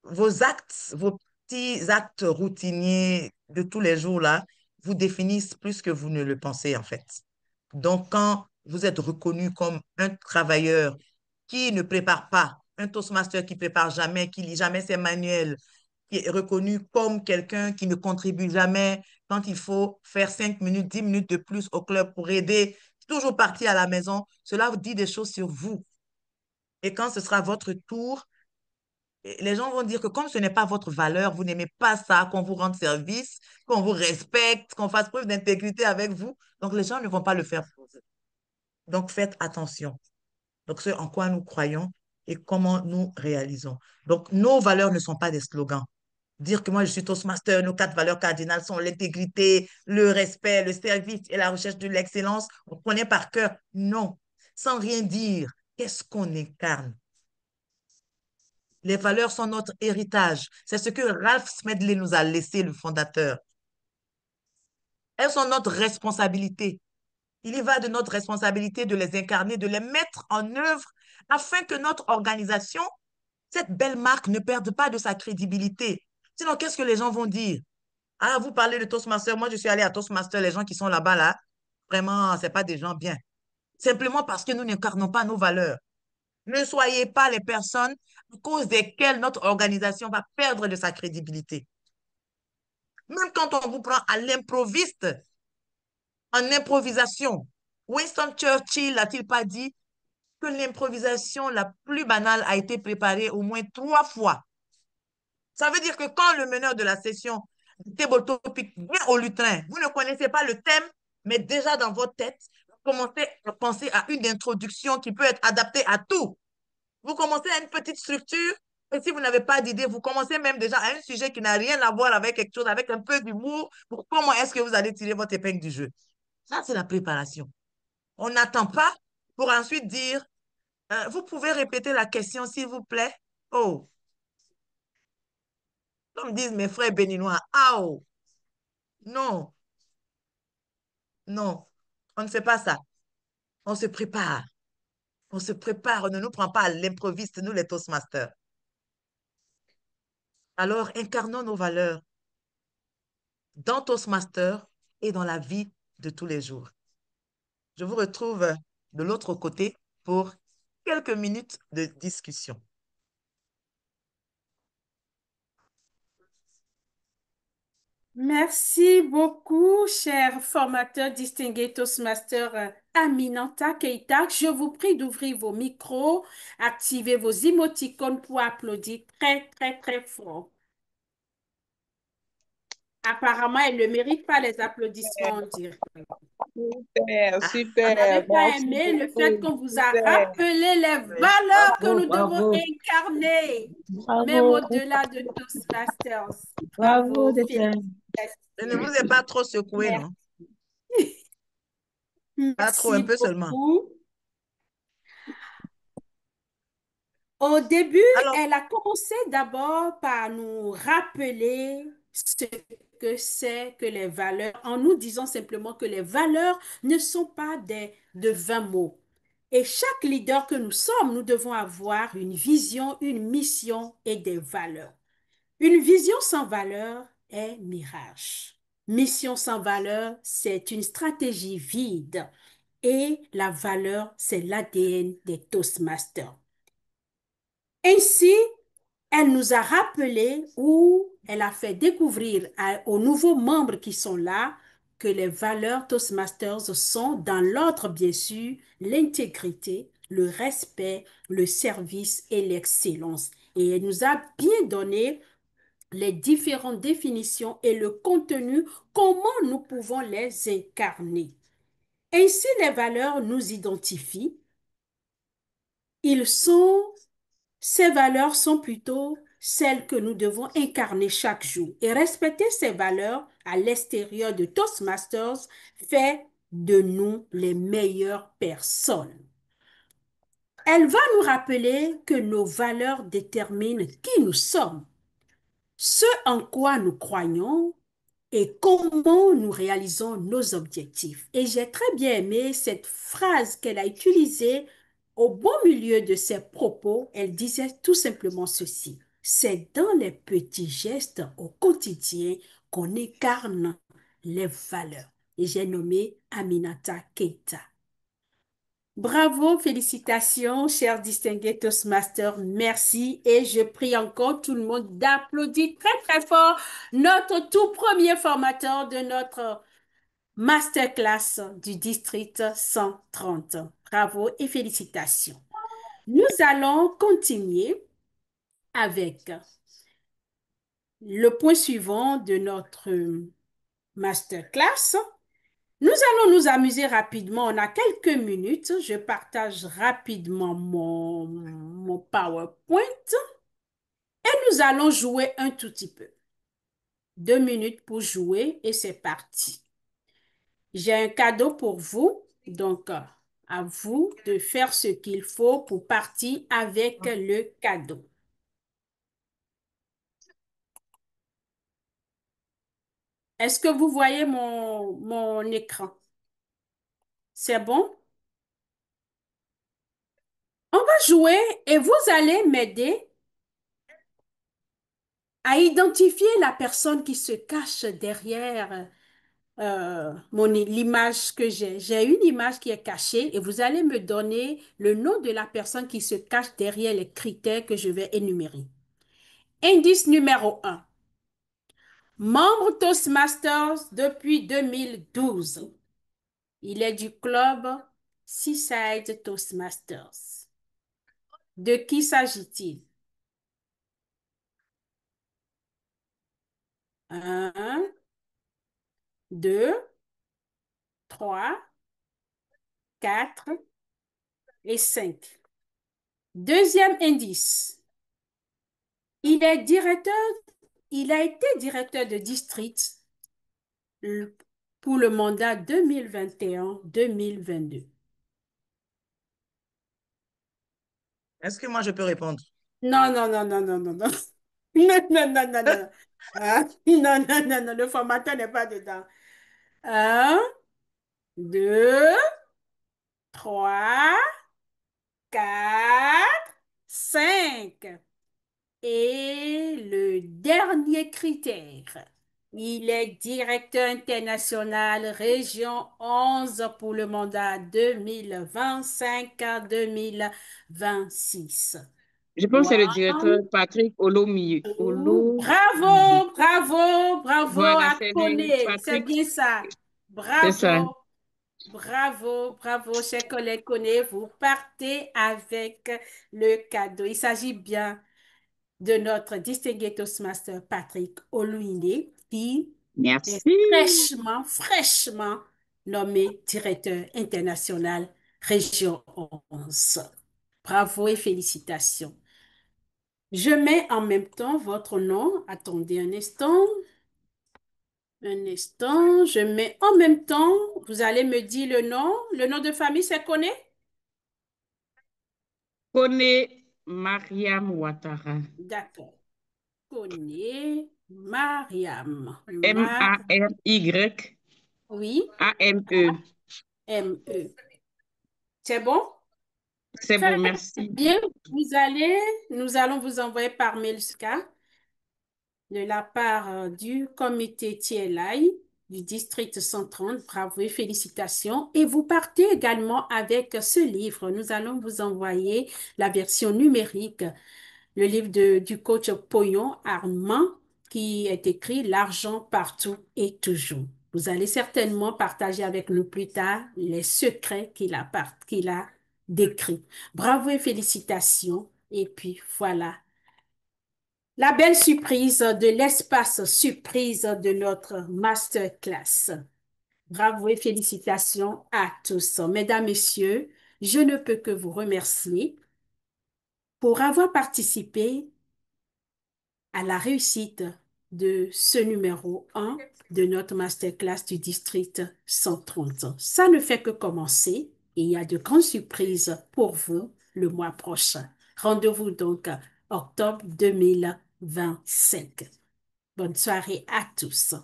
Vos actes, vos petits actes routiniers de tous les jours là, vous définissent plus que vous ne le pensez en fait. Donc, quand vous êtes reconnu comme un travailleur qui ne prépare pas, un toastmaster qui prépare jamais, qui lit jamais ses manuels, qui est reconnu comme quelqu'un qui ne contribue jamais quand il faut faire 5 minutes, 10 minutes de plus au club pour aider, toujours partir à la maison, cela vous dit des choses sur vous. Et quand ce sera votre tour, les gens vont dire que comme ce n'est pas votre valeur, vous n'aimez pas ça, qu'on vous rende service, qu'on vous respecte, qu'on fasse preuve d'intégrité avec vous. Donc, les gens ne vont pas le faire pour vous. Donc, faites attention. Donc, ce en quoi nous croyons et comment nous réalisons. Donc, nos valeurs ne sont pas des slogans. Dire que moi, je suis Toastmaster, nos 4 valeurs cardinales sont l'intégrité, le respect, le service et la recherche de l'excellence. On connaît par cœur. Non. Sans rien dire, qu'est-ce qu'on incarne? Les valeurs sont notre héritage. C'est ce que Ralph Smedley nous a laissé, le fondateur. Elles sont notre responsabilité. Il y va de notre responsabilité de les incarner, de les mettre en œuvre afin que notre organisation, cette belle marque, ne perde pas de sa crédibilité. Sinon, qu'est-ce que les gens vont dire? Ah, vous parlez de Toastmaster. Moi, je suis allée à Toastmaster. Les gens qui sont là-bas, là, vraiment, c'est pas des gens bien. Simplement parce que nous n'incarnons pas nos valeurs. Ne soyez pas les personnes à cause desquelles notre organisation va perdre de sa crédibilité. Même quand on vous prend à l'improviste, en improvisation. Winston Churchill n'a-t-il pas dit que l'improvisation la plus banale a été préparée au moins 3 fois? Ça veut dire que quand le meneur de la session du table topic vient au lutrin, vous ne connaissez pas le thème, mais déjà dans votre tête, vous commencez à penser à une introduction qui peut être adaptée à tout. Vous commencez à une petite structure, et si vous n'avez pas d'idée, vous commencez même déjà à un sujet qui n'a rien à voir avec quelque chose, avec un peu d'humour, pour comment est-ce que vous allez tirer votre épingle du jeu. Ça, c'est la préparation. On n'attend pas pour ensuite dire, vous pouvez répéter la question, s'il vous plaît? Oh, comme disent mes frères béninois, ah oh, non, non, on ne fait pas ça. On se prépare. On se prépare, on ne nous prend pas à l'improviste, nous les Toastmasters. Alors, incarnons nos valeurs dans Toastmasters et dans la vie de tous les jours. Je vous retrouve de l'autre côté pour quelques minutes de discussion. Merci beaucoup, cher formateur distingué Toastmaster Aminata Keita. Je vous prie d'ouvrir vos micros, activer vos émoticônes pour applaudir très, très, très fort. Apparemment, elle ne mérite pas les applaudissements en direct. Super, Ah, Vous ah, super. n'avez pas Merci aimé le fait beaucoup. qu'on vous a Super. rappelé les oui. valeurs que Bravo, nous devons bravo, incarner, même bravo, au-delà de Toastmasters. bravo, Bravo, Détene. Je ne vous félicitations. ai pas trop secoué, Merci. non? Pas trop, un Merci peu seulement. beaucoup. Au début, Alors, elle a commencé d'abord par nous rappeler ce que c'est que les valeurs, en nous disant simplement que les valeurs ne sont pas de vains mots. Et chaque leader que nous sommes, nous devons avoir une vision, une mission et des valeurs. Une vision sans valeur est mirage. Mission sans valeur, c'est une stratégie vide. Et la valeur, c'est l'ADN des Toastmasters. Ainsi, elle nous a rappelé ou elle a fait découvrir aux nouveaux membres qui sont là que les valeurs Toastmasters sont dans l'ordre, bien sûr, l'intégrité, le respect, le service et l'excellence. Et elle nous a bien donné les différentes définitions et le contenu, comment nous pouvons les incarner. Ainsi, les valeurs nous identifient. Ils sont Ces valeurs sont plutôt celles que nous devons incarner chaque jour. Et respecter ces valeurs à l'extérieur de Toastmasters fait de nous les meilleures personnes. Elle va nous rappeler que nos valeurs déterminent qui nous sommes, ce en quoi nous croyons et comment nous réalisons nos objectifs. Et j'ai très bien aimé cette phrase qu'elle a utilisée au beau milieu de ses propos. Elle disait tout simplement ceci: c'est dans les petits gestes au quotidien qu'on incarne les valeurs. Et j'ai nommé Aminata Keita. Bravo, félicitations, chers distingués Toastmasters, merci. Et je prie encore tout le monde d'applaudir très très fort notre tout premier formateur de notre masterclass du district 130. Bravo et félicitations. Nous allons continuer avec le point suivant de notre masterclass. Nous allons nous amuser rapidement. On a quelques minutes. Je partage rapidement mon PowerPoint et nous allons jouer un tout petit peu. 2 minutes pour jouer et c'est parti. J'ai un cadeau pour vous. Donc, à vous de faire ce qu'il faut pour partir avec le cadeau. Est-ce que vous voyez mon écran? C'est bon? On va jouer et vous allez m'aider à identifier la personne qui se cache derrière l'image que j'ai. J'ai une image qui est cachée et vous allez me donner le nom de la personne qui se cache derrière les critères que je vais énumérer. Indice numéro un. Membre Toastmasters depuis 2012. Il est du club Seaside Toastmasters. De qui s'agit-il? Un, deux, trois, quatre et cinq. Deuxième indice. Il est directeur, il a été directeur de district pour le mandat 2021-2022. Est-ce que moi, je peux répondre? Non, non, non, non, non, non, non. Non, non, non, non, non. Ah, non, non, non, non, le formateur n'est pas dedans. Un, deux, trois, quatre, cinq. Et le dernier critère, il est directeur international région 11 pour le mandat 2025 à 2026. Je pense que c'est le directeur One, Patrick two. Olomide. Bravo, bravo, bravo Voilà, à c'est lui, Koné. C'est Patrick. bien ça. C'est ça. Bravo, bravo, bravo, chers collègues Koné. Vous partez avec le cadeau. Il s'agit bien de notre distingué Toastmaster Patrick Oluinde, qui est Merci. fraîchement nommé directeur international Région 11. Bravo et félicitations. Je mets en même temps votre nom. Attendez un instant. Un instant. Je mets en même temps. Vous allez me dire le nom. Le nom de famille, c'est Koné? Kone Mariam Ouattara. D'accord. Koné Mariam. Marry. Oui. AME. M-E. C'est bon? C'est Très bon, merci. bien. Nous allons vous envoyer par mail ce cas de la part du comité TLI du district 130. Bravo et félicitations. Et vous partez également avec ce livre. Nous allons vous envoyer la version numérique, le livre du coach Poyon Armand qui est écrit L'argent partout et toujours. Vous allez certainement partager avec nous plus tard les secrets qu'il a décrits. Bravo et félicitations. Et puis voilà, la belle surprise de l'espace surprise de notre masterclass. Bravo et félicitations à tous. Mesdames, Messieurs, je ne peux que vous remercier pour avoir participé à la réussite de ce numéro 1 de notre masterclass du district 130. Ça ne fait que commencer et il y a de grandes surprises pour vous le mois prochain. Rendez-vous donc octobre 2025. Bonne soirée à tous.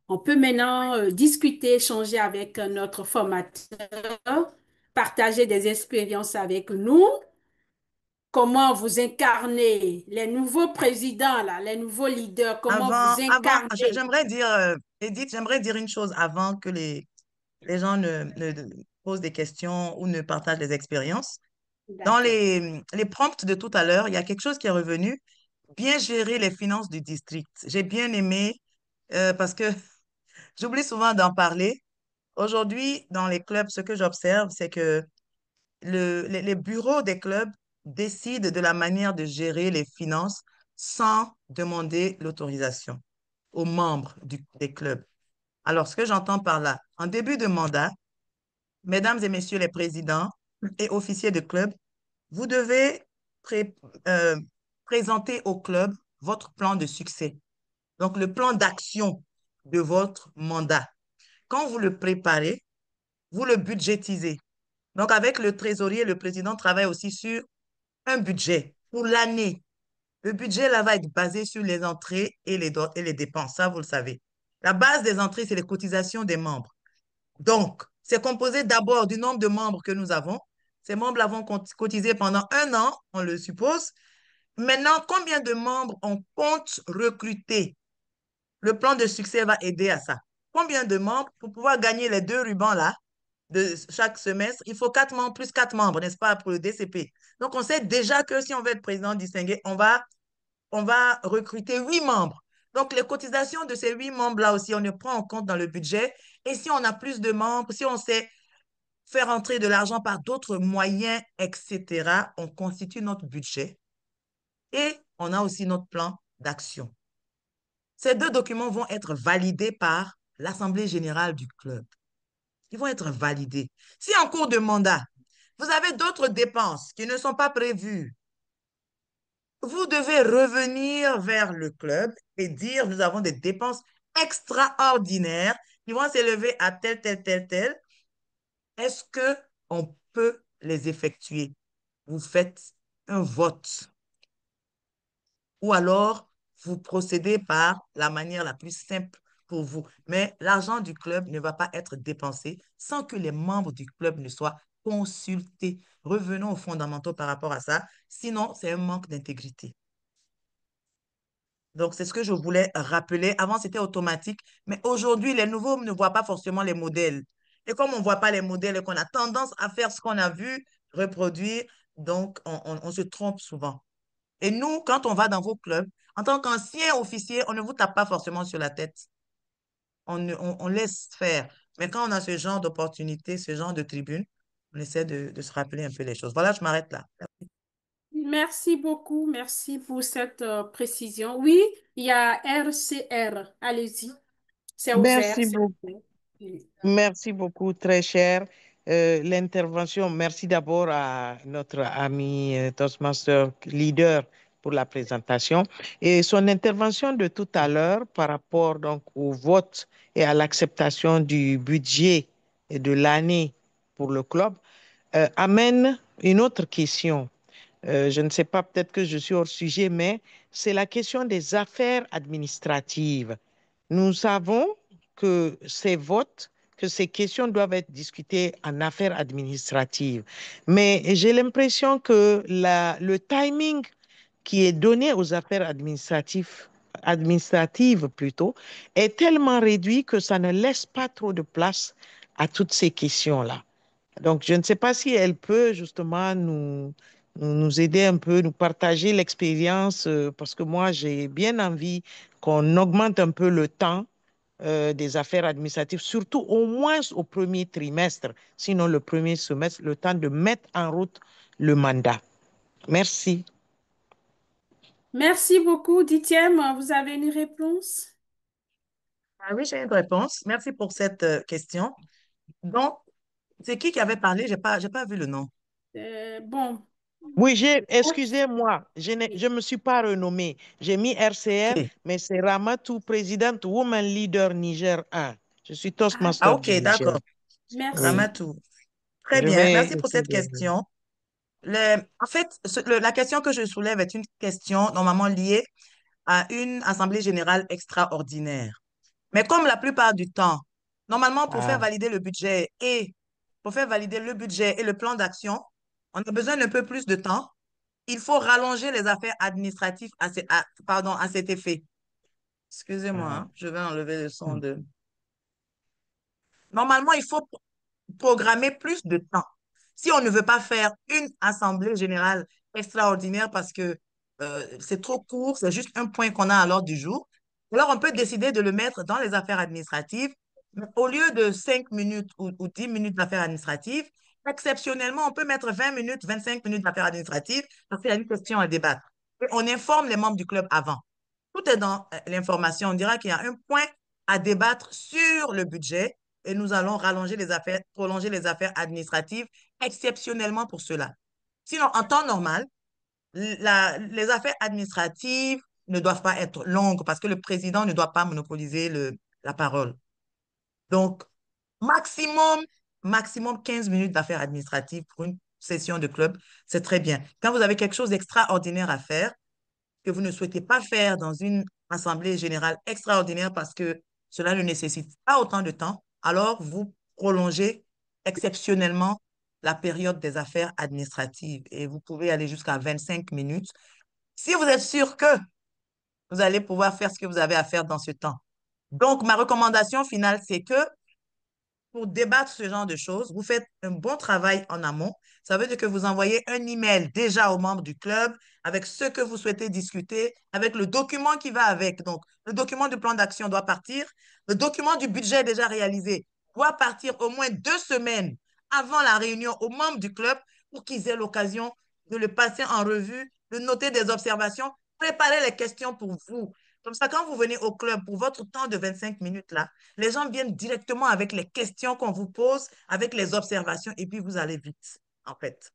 On peut maintenant discuter, échanger avec notre formateur, partager des expériences avec nous. Comment vous incarnez les nouveaux présidents, là, les nouveaux leaders, comment vous incarnez. J'aimerais dire, Edith, j'aimerais dire une chose avant que les gens ne posent des questions ou ne partagent des expériences. Dans D'accord. les prompts de tout à l'heure, il y a quelque chose qui est revenu, bien gérer les finances du district. J'ai bien aimé parce que j'oublie souvent d'en parler. Aujourd'hui, dans les clubs, ce que j'observe, c'est que les bureaux des clubs décident de la manière de gérer les finances sans demander l'autorisation aux membres des clubs. Alors, ce que j'entends par là, en début de mandat, mesdames et messieurs les présidents et officiers de club, vous devez pré- euh, présenter au club votre plan de succès. Donc, le plan d'action de votre mandat. Quand vous le préparez, vous le budgétisez. Donc, avec le trésorier, le président travaille aussi sur un budget pour l'année. Le budget, là, va être basé sur les entrées et les dépenses. Ça, vous le savez. La base des entrées, c'est les cotisations des membres. Donc, c'est composé d'abord du nombre de membres que nous avons. Ces membres l'avons cotisé pendant un an, on le suppose. Maintenant, combien de membres on compte recruter? Le plan de succès va aider à ça. Combien de membres pour pouvoir gagner les 2 rubans là de chaque semestre? Il faut 4 membres plus 4 membres, n'est-ce pas, pour le DCP. Donc, on sait déjà que si on veut être président distingué, on va recruter 8 membres. Donc, les cotisations de ces 8 membres-là aussi, on les prend en compte dans le budget. Et si on a plus de membres, si on sait faire entrer de l'argent par d'autres moyens, etc., on constitue notre budget et on a aussi notre plan d'action. Ces 2 documents vont être validés par l'Assemblée générale du club. Ils vont être validés. Si en cours de mandat, vous avez d'autres dépenses qui ne sont pas prévues, vous devez revenir vers le club et dire, nous avons des dépenses extraordinaires qui vont s'élever à tel, tel, tel, tel. Est-ce qu'on peut les effectuer? Vous faites un vote. Ou alors, vous procédez par la manière la plus simple pour vous. Mais l'argent du club ne va pas être dépensé sans que les membres du club ne soient consultés. Revenons aux fondamentaux par rapport à ça. Sinon, c'est un manque d'intégrité. Donc, c'est ce que je voulais rappeler. Avant, c'était automatique, mais aujourd'hui, les nouveaux ne voient pas forcément les modèles. Et comme on ne voit pas les modèles et qu'on a tendance à faire ce qu'on a vu, reproduire, donc on se trompe souvent. Et nous, quand on va dans vos clubs, en tant qu'ancien officier, on ne vous tape pas forcément sur la tête. On laisse faire. Mais quand on a ce genre d'opportunité, ce genre de tribune, on essaie de se rappeler un peu les choses. Voilà, je m'arrête là. Merci beaucoup. Merci pour cette précision. Oui, il y a RCR. Allez-y. C'est ouvert. Merci C'est beaucoup. ouvert. Oui. Merci beaucoup, très cher. L'intervention, merci d'abord à notre ami Toastmaster leader pour la présentation et son intervention de tout à l'heure par rapport donc au vote et à l'acceptation du budget de l'année pour le club amène une autre question. Je ne sais pas, peut-être que je suis hors sujet, mais c'est la question des affaires administratives. Nous savons que ces votes, que ces questions doivent être discutées en affaires administratives. Mais j'ai l'impression que le timing qui est donné aux affaires administratives plutôt, est tellement réduit que ça ne laisse pas trop de place à toutes ces questions-là. Donc, je ne sais pas si elle peut justement nous aider un peu, nous partager l'expérience, parce que moi, j'ai bien envie qu'on augmente un peu le temps des affaires administratives, surtout au moins au premier trimestre, sinon le premier semestre, le temps de mettre en route le mandat. Merci. Merci beaucoup, Ditième. Vous avez une réponse? Ah oui, j'ai une réponse. Merci pour cette question. Donc, c'est qui avait parlé? J'ai pas vu le nom. Bon. Oui, excusez-moi, je ne me suis pas renommée. J'ai mis RCR, OK. mais c'est Ramatou, présidente Women Leader Niger 1. Je suis Ah, Ah, Toastmaster OK, du Niger. d'accord. merci. Oui, Ramatou. Très je bien. vais Merci pour essayer cette de... question. En fait, la question que je soulève est une question normalement liée à une assemblée générale extraordinaire. Mais comme la plupart du temps, normalement, Ah, pour faire valider le budget et le plan d'action, on a besoin d'un peu plus de temps. Il faut rallonger les affaires administratives pardon, à cet effet. Excusez-moi, ah, hein, je vais enlever le son hmm, de... Normalement, il faut programmer plus de temps. Si on ne veut pas faire une assemblée générale extraordinaire parce que c'est trop court, c'est juste un point qu'on a à l'ordre du jour, alors on peut décider de le mettre dans les affaires administratives, mais au lieu de 5 minutes ou 10 minutes d'affaires administratives, exceptionnellement, on peut mettre 20 minutes, 25 minutes d'affaires administratives parce qu'il y a une question à débattre. Et on informe les membres du club avant. Tout est dans l'information. On dira qu'il y a un point à débattre sur le budget et nous allons prolonger les affaires administratives exceptionnellement pour cela. Sinon, en temps normal, les affaires administratives ne doivent pas être longues parce que le président ne doit pas monopoliser la parole. Donc, maximum, maximum 15 minutes d'affaires administratives pour une session de club, c'est très bien. Quand vous avez quelque chose d'extraordinaire à faire, que vous ne souhaitez pas faire dans une assemblée générale extraordinaire parce que cela ne nécessite pas autant de temps, alors vous prolongez exceptionnellement la période des affaires administratives et vous pouvez aller jusqu'à 25 minutes. si vous êtes sûr que vous allez pouvoir faire ce que vous avez à faire dans ce temps. Donc, ma recommandation finale, c'est que pour débattre ce genre de choses, vous faites un bon travail en amont. Ça veut dire que vous envoyez un email déjà aux membres du club avec ce que vous souhaitez discuter, avec le document qui va avec. Donc, le document du plan d'action doit partir. Le document du budget déjà réalisé doit partir au moins 2 semaines avant la réunion aux membres du club pour qu'ils aient l'occasion de le passer en revue, de noter des observations, préparer les questions pour vous. Comme ça, quand vous venez au club pour votre temps de 25 minutes là, les gens viennent directement avec les questions qu'on vous pose, avec les observations, et puis vous allez vite, en fait.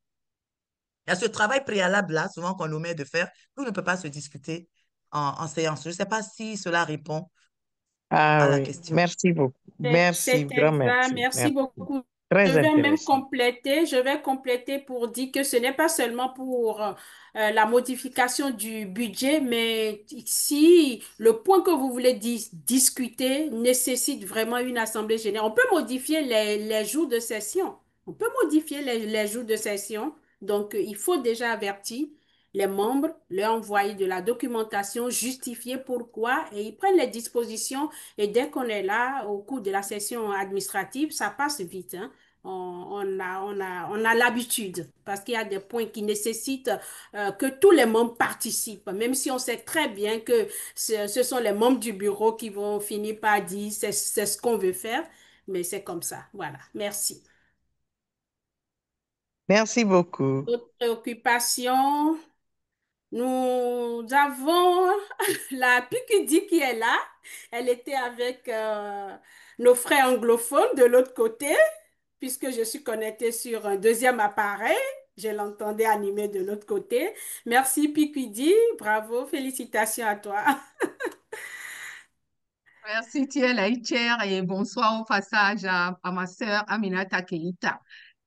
Il y a ce travail préalable-là, souvent qu'on nous met de faire, tout ne peut pas se discuter en séance. Je ne sais pas si cela répond à Ah la oui, question. merci beaucoup. C'est Merci, grand exact. merci. Merci Merci. beaucoup. Très intéressant. Je vais compléter pour dire que ce n'est pas seulement pour la modification du budget, mais si le point que vous voulez discuter nécessite vraiment une assemblée générale, on peut modifier les jours de session. On peut modifier les jours de session. Donc, il faut déjà avertir les membres, leur envoyer de la documentation, justifier pourquoi, et ils prennent les dispositions et dès qu'on est là, au cours de la session administrative, ça passe vite, hein. On a l'habitude parce qu'il y a des points qui nécessitent que tous les membres participent, même si on sait très bien que ce sont les membres du bureau qui vont finir par dire c'est ce qu'on veut faire, mais c'est comme ça. Voilà, merci. Merci beaucoup. D'autres préoccupations? Nous avons la Picudi qui est là. Elle était avec nos frères anglophones de l'autre côté, puisque je suis connectée sur un deuxième appareil. Je l'entendais animer de l'autre côté. Merci Picudi, bravo, félicitations à toi. Merci, Thiel Aïcher, et bonsoir au passage à ma sœur Aminata Keïta,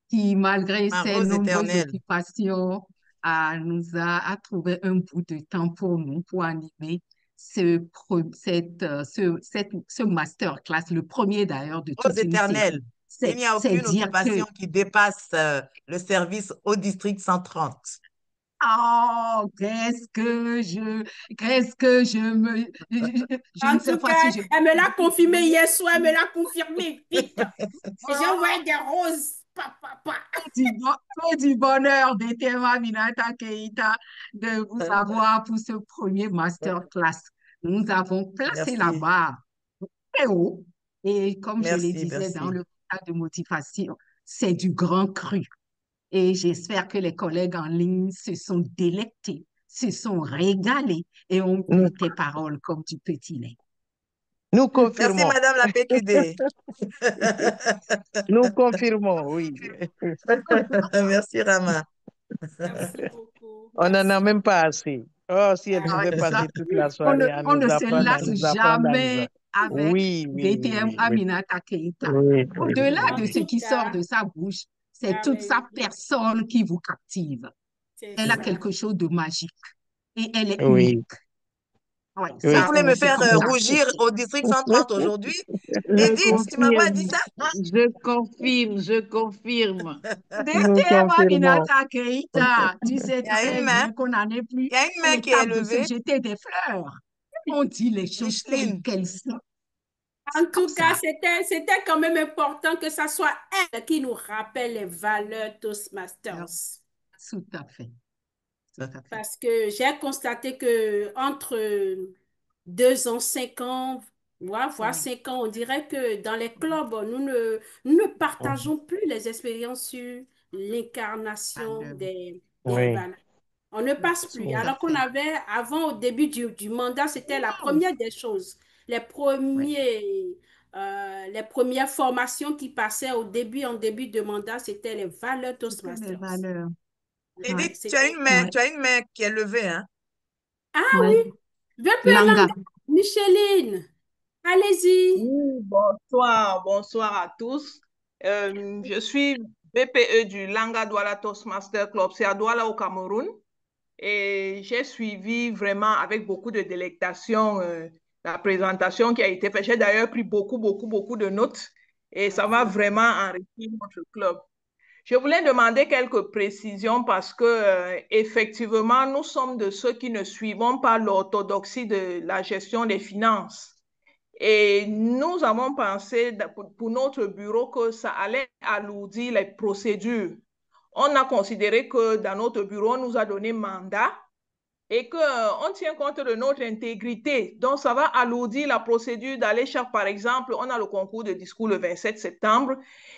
qui, malgré Ma ses rose nombreuses éternelle. occupations, a trouvé un bout de temps pour nous, pour animer ce masterclass, le premier d'ailleurs de Rose toute une série. éternelle. Il n'y a C'est aucune dire occupation que qui dépasse le service au district 130. oh, qu'est-ce que je En ne sais tout pas cas, si je elle me l'a confirmé hier soir, elle me l'a confirmé, vite. Et j'ai envoyé des roses. Pa, pa, pa. Tout du bonheur d'Etema Minata Keita de vous avoir pour ce premier masterclass. Nous avons placé la Merci, barre très haut et comme je le merci, disais dans merci. le cadre de motivation, c'est du grand cru. Et j'espère que les collègues en ligne se sont délectés, se sont régalés et ont Nous, bu tes paroles comme du petit lait. nous Merci, confirmons. Madame la PQD. Nous confirmons, oui. Merci, Rama. Merci beaucoup. On n'en a Merci. même pas assez. Oh, si elle Ah, Ah, pouvait ça, passer toute la soirée on ne se à lasse nous apprendre à nous. jamais avec Oui, oui, oui, DTM oui, oui. Aminata Keita. Oui, oui, Au-delà oui, en de ce oui. tout qui sort cas, de sa bouche, c'est ah, toute mais sa oui, personne qui vous captive. c'est Elle a ça. quelque chose de magique et elle est unique. Oui, Ouais, Vous oui. ça, voulez me c'est faire comme ça. rougir au district 130 aujourd'hui? Je Edith, tu m'as pas dit confirme, ça? je confirme, je confirme. Nous DTM confirmons. Aminata Keita, tu sais Il y a très une main, bien qu'on n'en est plus il y a une à main qui est l'étape de se levée. jeter des fleurs. On dit les choses telles Micheline, qu'elles sont. En C'est comme tout cas, ça. c'était quand même important que ça soit elle qui nous rappelle les valeurs Toastmasters. Tout à fait. Tout à fait. Parce que j'ai constaté que entre 2 ans, 5 ans, voire Oui, 5 ans, on dirait que dans les clubs, nous ne partageons plus les expériences sur l'incarnation valeur. des Oui, valeurs. On ne passe Tout plus. à Alors qu'on fait. avait, avant, au début du mandat, c'était la Wow. première des choses. Oui, Les premières formations qui passaient en début de mandat, c'était les valeurs c'était les Toastmasters. valeurs. Ouais, Oui, Edith, c'était... oui, tu as une main qui est levée, hein? Ah oui, oui. Vepelang, Langa. Micheline, allez-y. Oui, bonsoir, bonsoir à tous. Je suis BPE du Langa Douala Toastmaster Club, c'est à Douala au Cameroun. Et j'ai suivi vraiment avec beaucoup de délectation la présentation qui a été faite. J'ai d'ailleurs pris beaucoup de notes et ça va Ok. vraiment enrichir notre club. Je voulais demander quelques précisions parce que, effectivement, nous sommes de ceux qui ne suivons pas l'orthodoxie de la gestion des finances. Et nous avons pensé pour notre bureau que ça allait alourdir les procédures. On a considéré que dans notre bureau, on nous a donné mandat et qu'on tient compte de notre intégrité. Donc, ça va alourdir la procédure d'aller par exemple, on a le concours de discours le 27 septembre.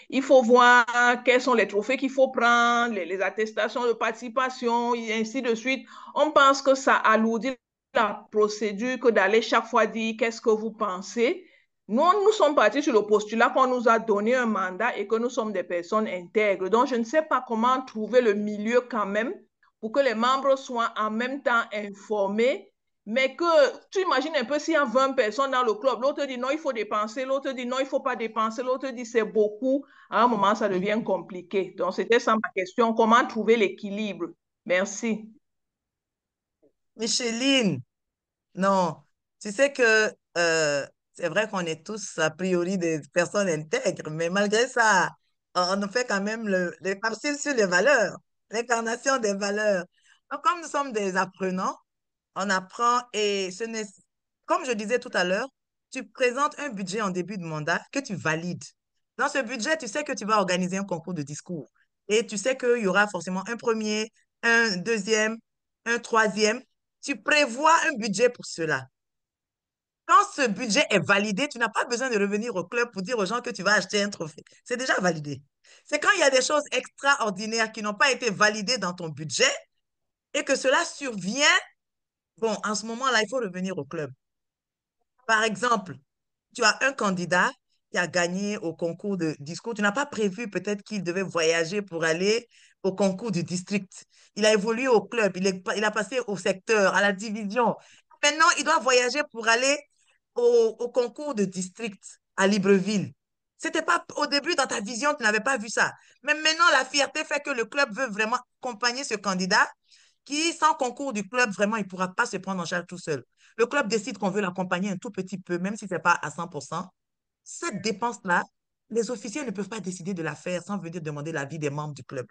Il faut voir quels sont les trophées qu'il faut prendre, les attestations de participation, et ainsi de suite. On pense que ça alourdit la procédure que d'aller chaque fois dire qu'est-ce que vous pensez. Nous sommes partis sur le postulat qu'on nous a donné un mandat et que nous sommes des personnes intègres. Donc, je ne sais pas comment trouver le milieu quand même pour que les membres soient en même temps informés, mais que tu imagines un peu s'il y a 20 personnes dans le club, l'autre dit non, il faut dépenser, l'autre dit non, il ne faut pas dépenser, l'autre dit c'est beaucoup. À un moment, ça devient compliqué. Donc, c'était ça ma question. Comment trouver l'équilibre? Merci. Micheline, non, tu sais que c'est vrai qu'on est tous a priori des personnes intègres, mais malgré ça, on fait quand même l'exercice sur les valeurs, l'incarnation des valeurs. Donc, comme nous sommes des apprenants, on apprend et ce n'est, comme je disais tout à l'heure, tu présentes un budget en début de mandat que tu valides. Dans ce budget, tu sais que tu vas organiser un concours de discours et tu sais qu'il y aura forcément un premier, un deuxième, un troisième. Tu prévois un budget pour cela. Quand ce budget est validé, tu n'as pas besoin de revenir au club pour dire aux gens que tu vas acheter un trophée. C'est déjà validé. C'est quand il y a des choses extraordinaires qui n'ont pas été validées dans ton budget et que cela survient. Bon, en ce moment-là, il faut revenir au club. Par exemple, tu as un candidat qui a gagné au concours de discours. Tu n'as pas prévu peut-être qu'il devait voyager pour aller au concours du district. Il a évolué au club, il a passé au secteur, à la division. Maintenant, il doit voyager pour aller au concours de district à Libreville. C'était pas au début dans ta vision, tu n'avais pas vu ça. Mais maintenant, la fierté fait que le club veut vraiment accompagner ce candidat qui, sans concours du club, vraiment, il ne pourra pas se prendre en charge tout seul. Le club décide qu'on veut l'accompagner un tout petit peu, même si ce n'est pas à 100%. Cette dépense-là, les officiers ne peuvent pas décider de la faire sans venir demander l'avis des membres du club,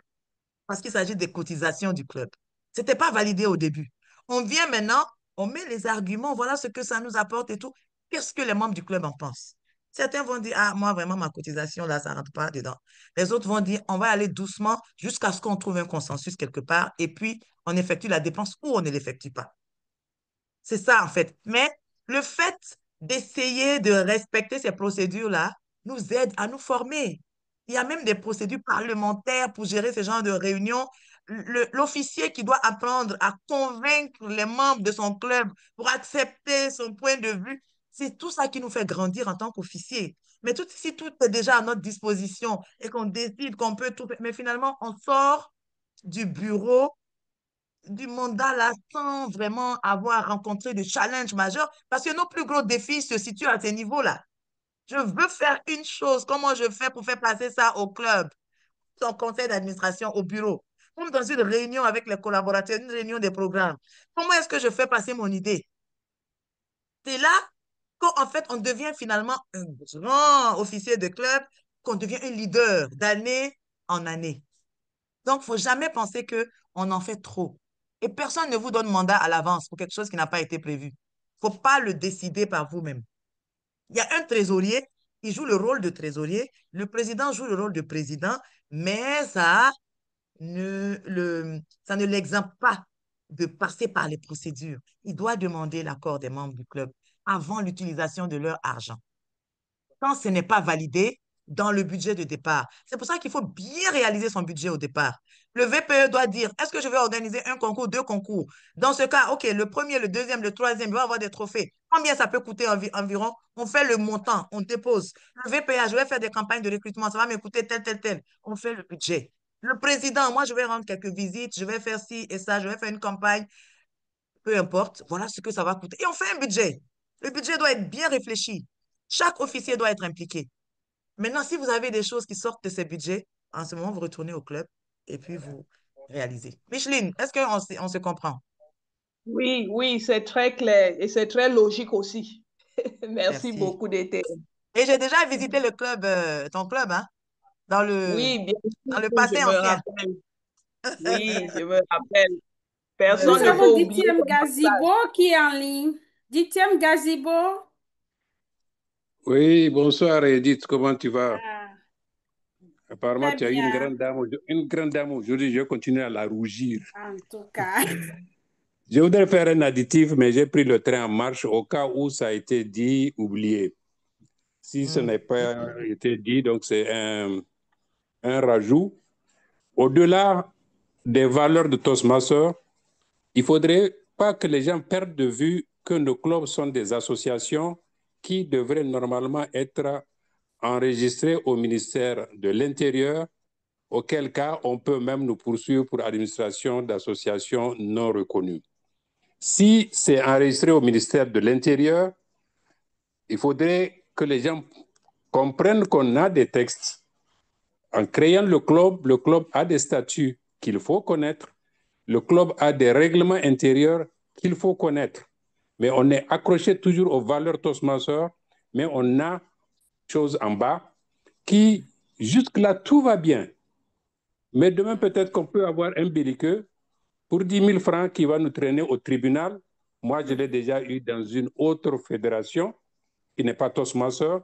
parce qu'il s'agit des cotisations du club. Ce n'était pas validé au début. On vient maintenant, on met les arguments, voilà ce que ça nous apporte et tout. Qu'est-ce que les membres du club en pensent? Certains vont dire, ah, moi, vraiment, ma cotisation, là, ça ne rentre pas dedans. Les autres vont dire, on va aller doucement jusqu'à ce qu'on trouve un consensus quelque part et puis on effectue la dépense ou on ne l'effectue pas. C'est ça, en fait. Mais le fait d'essayer de respecter ces procédures-là nous aide à nous former. Il y a même des procédures parlementaires pour gérer ce genre de réunions. L'officier qui doit apprendre à convaincre les membres de son club pour accepter son point de vue, c'est tout ça qui nous fait grandir en tant qu'officier. Mais si tout est déjà à notre disposition et qu'on décide qu'on peut tout faire, mais finalement, on sort du bureau du mandat là sans vraiment avoir rencontré de challenge majeur parce que nos plus gros défis se situent à ces niveaux-là. Je veux faire une chose, comment je fais pour faire passer ça au club, au conseil d'administration, au bureau, comme dans une réunion avec les collaborateurs, une réunion des programmes. Comment est-ce que je fais passer mon idée? C'est là qu'en fait, on devient finalement un grand officier de club, qu'on devient un leader d'année en année. Donc, il ne faut jamais penser qu'on en fait trop. Et personne ne vous donne mandat à l'avance pour quelque chose qui n'a pas été prévu. Il ne faut pas le décider par vous-même. Il y a un trésorier, il joue le rôle de trésorier, le président joue le rôle de président, mais ça ne l'exempte pas de passer par les procédures. Il doit demander l'accord des membres du club avant l'utilisation de leur argent quand ce n'est pas validé dans le budget de départ. C'est pour ça qu'il faut bien réaliser son budget au départ. Le VPE doit dire, est-ce que je vais organiser un concours, deux concours? Dans ce cas, OK, le premier, le deuxième, le troisième, il va avoir des trophées. Combien ça peut coûter environ? On fait le montant, on dépose. Le VPA, je vais faire des campagnes de recrutement, ça va me coûter tel, tel, tel. On fait le budget. Le président, moi, je vais rendre quelques visites, je vais faire ci et ça, je vais faire une campagne, peu importe, voilà ce que ça va coûter. Et on fait un budget. Le budget doit être bien réfléchi. Chaque officier doit être impliqué. Maintenant, si vous avez des choses qui sortent de ces budgets, en ce moment, vous retournez au club et puis vous réalisez. Micheline, est-ce on se comprend? Oui, oui, c'est très clair et c'est très logique aussi. Merci Merci. beaucoup d'été. Et j'ai déjà visité le club, ton club, hein? dans le, Oui, bien dans le sûr, je passé me ancien. rappelle. Oui, je me rappelle. Nous Personne ne peut avons oublier Dithiem son passage. Gazibo qui est en ligne. Dithiem Gazibo. Oui, bonsoir Edith, comment tu vas? Ah, Apparemment, très tu as eu une bien, grande dame, une grande dame aujourd'hui, je continue à la rougir. en tout cas. Je voudrais faire un additif, mais j'ai pris le train en marche au cas où ça a été dit, oublié. Si ce n'est pas été dit, donc c'est un rajout. Au-delà des valeurs de Toastmasters, il ne faudrait pas que les gens perdent de vue que nos clubs sont des associations qui devraient normalement être enregistrées au ministère de l'Intérieur, auquel cas on peut même nous poursuivre pour administration d'associations non reconnues. Si c'est enregistré au ministère de l'Intérieur, il faudrait que les gens comprennent qu'on a des textes. En créant le club a des statuts qu'il faut connaître. Le club a des règlements intérieurs qu'il faut connaître. Mais on est accroché toujours aux valeurs Toastmasters, mais on a choses en bas qui, jusque-là, tout va bien. Mais demain, peut-être qu'on peut avoir un belliqueux pour 10 000 francs qui va nous traîner au tribunal. Moi, je l'ai déjà eu dans une autre fédération qui n'est pas Toastmaster.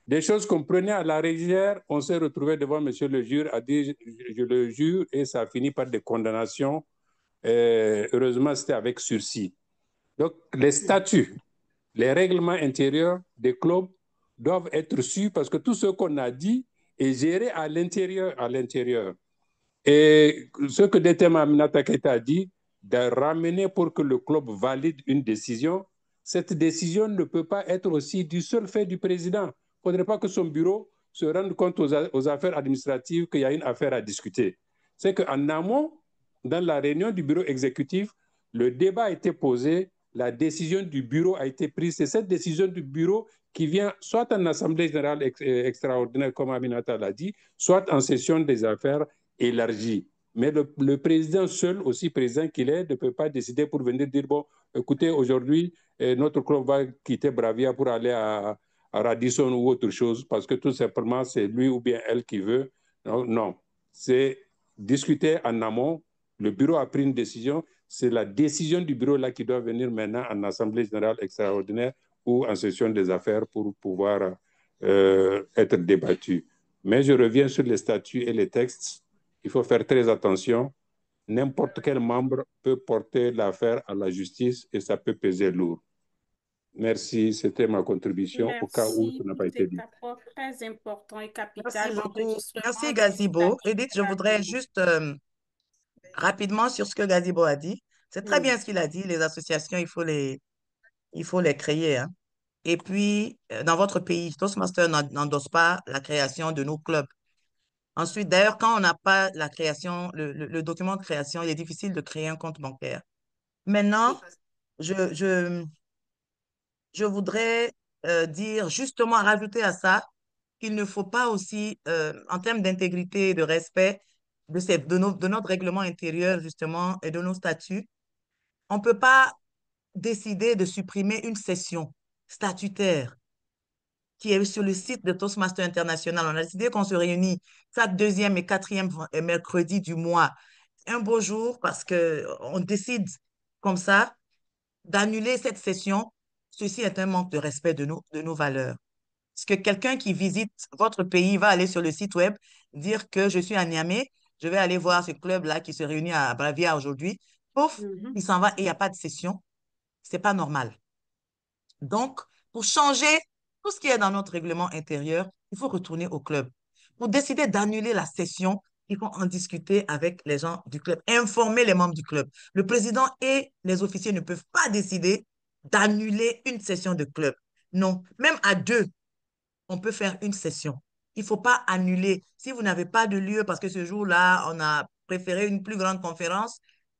Des choses qu'on prenait à la légère, on s'est retrouvé devant monsieur le juge, a dit je le jure, et ça a fini par des condamnations. Heureusement, c'était avec sursis. Donc, les statuts, les règlements intérieurs des clubs doivent être su parce que tout ce qu'on a dit est géré à l'intérieur. Et ce que Dethem Aminata Keita a dit, de ramener pour que le club valide une décision, cette décision ne peut pas être aussi du seul fait du président. Il ne faudrait pas que son bureau se rende compte aux affaires administratives qu'il y a une affaire à discuter. C'est qu'en amont, dans la réunion du bureau exécutif, le débat a été posé, la décision du bureau a été prise. C'est cette décision du bureau qui vient soit en assemblée générale extraordinaire, comme Aminata l'a dit, soit en session des affaires élargie. Mais le président seul, aussi président qu'il est, ne peut pas décider pour venir dire, bon, écoutez, aujourd'hui, notre club va quitter Bravia pour aller à Radisson ou autre chose, parce que tout simplement, c'est lui ou bien elle qui veut. Non, non. C'est discuter en amont. Le bureau a pris une décision. C'est la décision du bureau là qui doit venir maintenant en assemblée générale extraordinaire ou en session des affaires pour pouvoir être débattue. Mais je reviens sur les statuts et les textes. Il faut faire très attention. N'importe quel membre peut porter l'affaire à la justice et ça peut peser lourd. Merci, c'était ma contribution au cas où ça Merci n'a pour pas été cet dit. apport très important et Merci capital, beaucoup. l'enregistrement Merci, des Gazibo. statuts Edith, de je la voudrais ville. juste rapidement sur ce que Gazibo a dit. C'est très bien ce qu'il a dit. Les associations, il faut les créer, hein. Et puis, dans votre pays, Toastmaster n'endosse pas la création de nos clubs. Ensuite, d'ailleurs, quand on n'a pas la création, le document de création, il est difficile de créer un compte bancaire. Maintenant, je, je, je voudrais dire justement, rajouter à ça, qu'il ne faut pas aussi, en termes d'intégrité et de respect de notre règlement intérieur, justement, et de nos statuts, on ne peut pas décider de supprimer une session statutaire qui est sur le site de Toastmaster International. On a décidé qu'on se réunit chaque deuxième et quatrième mercredi du mois. Un beau jour, parce qu'on décide comme ça d'annuler cette session. Ceci est un manque de respect de nos valeurs. Parce que quelqu'un qui visite votre pays va aller sur le site web, dire que je suis à Niamey, je vais aller voir ce club-là qui se réunit à Bravia aujourd'hui. Pouf, Mhm. il s'en va et il n'y a pas de session. C'est pas normal. Donc, pour changer tout ce qui est dans notre règlement intérieur, il faut retourner au club. Pour décider d'annuler la session, il faut en discuter avec les gens du club, informer les membres du club. Le président et les officiers ne peuvent pas décider d'annuler une session de club. Non, même à deux, on peut faire une session. Il ne faut pas annuler. Si vous n'avez pas de lieu parce que ce jour-là, on a préféré une plus grande conférence,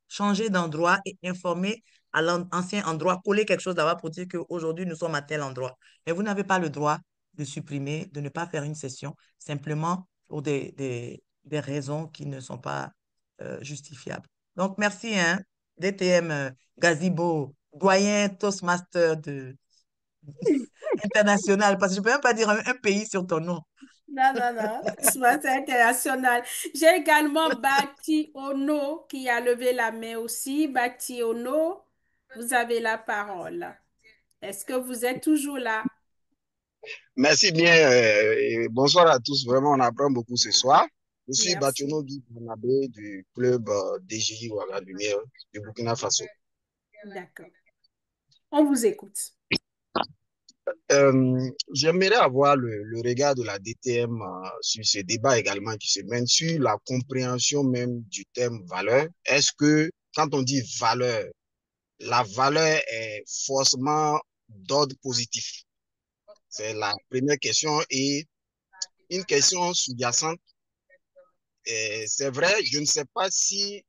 changez d'endroit et informer à l'ancien endroit, coller quelque chose là-bas pour dire qu'aujourd'hui, nous sommes à tel endroit. Mais vous n'avez pas le droit de supprimer, de ne pas faire une session, simplement pour des raisons qui ne sont pas justifiables. Donc, merci, hein, DTM Gazibo, doyen Toastmaster international, parce que je ne peux même pas dire un pays sur ton nom. Non, non, non. C'est international. J'ai également Bati Ono qui a levé la main aussi. Bati Ono, vous avez la parole. Est-ce que vous êtes toujours là? Merci bien et bonsoir à tous. Vraiment, on apprend beaucoup ce soir. Je suis Merci. Bationo Guy Barnabé du club DJI Ouaga Lumière du Burkina Faso. D'accord. On vous écoute. J'aimerais avoir le regard de la DTM sur ce débat également qui se mène sur la compréhension même du terme valeur. Est-ce que quand on dit valeur, la valeur est forcément d'ordre positif? C'est la première question. Et une question sous-jacente, c'est vrai, je ne sais pas si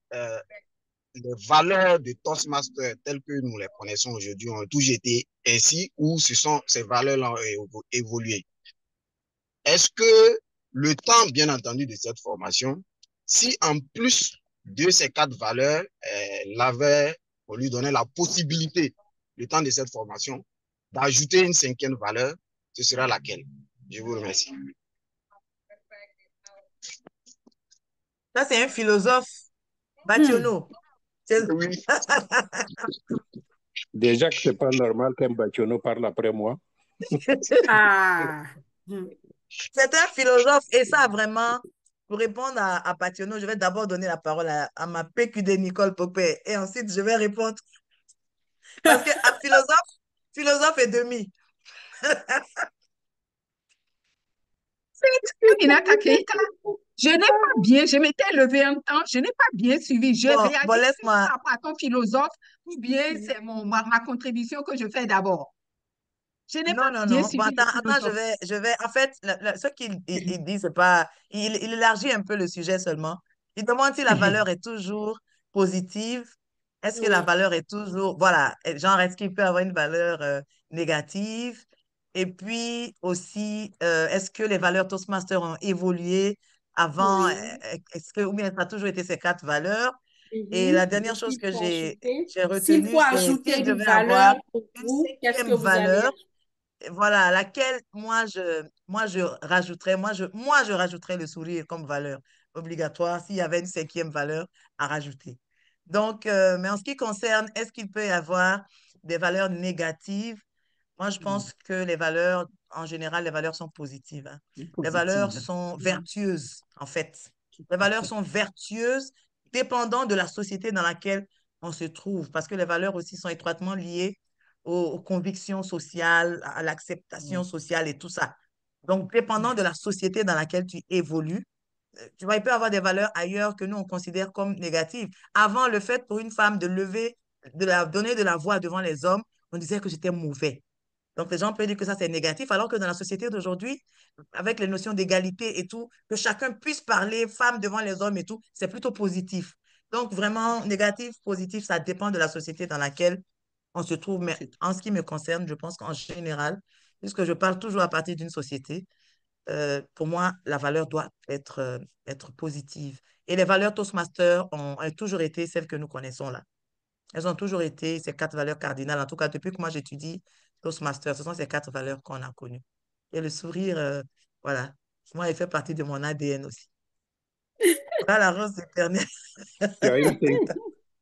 les valeurs de Toastmasters telles que nous les connaissons aujourd'hui ont toujours été ainsi ou ces valeurs-là ont évolué. Est-ce que le temps, bien entendu, de cette formation, si en plus de ces 4 valeurs, on lui donnait la possibilité, le temps de cette formation, d'ajouter une 5e valeur, ce sera laquelle? Je vous remercie. Ça, c'est un philosophe, Hmm. Bationo. Oui. Déjà que c'est pas normal qu'un Bachiono parle après moi. Ah. Hmm. C'est un philosophe et ça, vraiment, pour répondre à Pationo, je vais d'abord donner la parole à ma PQD Nicole Popé et ensuite je vais répondre parce que philosophe et demi. Aminata Keita, je n'ai pas bien, je m'étais levée un temps, je n'ai pas bien suivi. Je Bon, réagis laisse-moi. par ton philosophe ou bien c'est ma contribution que je fais d'abord. Je n'ai pas Non, non, bien non. Bon, suivi le attends, philosophe. en fait, ce qu'il dit, c'est pas, il élargit un peu le sujet seulement. Il demande si la valeur est toujours positive. Est-ce que la Oui. valeur est toujours, voilà, genre, est-ce qu'il peut avoir une valeur négative? Et puis aussi, est-ce que les valeurs Toastmasters ont évolué avant, Oui. ou bien ça a toujours été ces 4 valeurs? Et la Mhm. dernière Est-ce chose qu'il que faut ajouter? j'ai S'il retenue, faut c'est ajouter si je une devais valeur avoir pour une vous, qu'est-ce que 5e vous allez valeur, ajouter? voilà, laquelle moi je rajouterais, moi je rajouterais le sourire comme valeur obligatoire s'il y avait une 5e valeur à rajouter. Donc, mais en ce qui concerne, est-ce qu'il peut y avoir des valeurs négatives? Moi, je pense que les valeurs, en général, les valeurs sont positives, hein. Les valeurs Positive. sont vertueuses, en fait. Tout Les à valeurs fait. sont vertueuses dépendant de la société dans laquelle on se trouve, parce que les valeurs aussi sont étroitement liées aux convictions sociales, à l'acceptation Oui, sociale et tout ça. Donc, dépendant de la société dans laquelle tu évolues, tu vois, il peut y avoir des valeurs ailleurs que nous, on considère comme négatives. Avant, le fait pour une femme de lever, donner de la voix devant les hommes, on disait que j'étais mauvais. Donc, les gens peuvent dire que ça, c'est négatif, alors que dans la société d'aujourd'hui, avec les notions d'égalité et tout, que chacun puisse parler, femme devant les hommes et tout, c'est plutôt positif. Donc, vraiment, négatif, positif, ça dépend de la société dans laquelle on se trouve. Mais c'est en ce qui me concerne, je pense qu'en général, puisque je parle toujours à partir d'une société, pour moi, la valeur doit être positive. Et les valeurs Toastmasters ont toujours été celles que nous connaissons là. Elles ont toujours été ces 4 valeurs cardinales. En tout cas, depuis que moi j'étudie Toastmasters, ce sont ces 4 valeurs qu'on a connues. Et le sourire, voilà, moi, il fait partie de mon ADN aussi. Voilà la rose éternelle. Tu as une,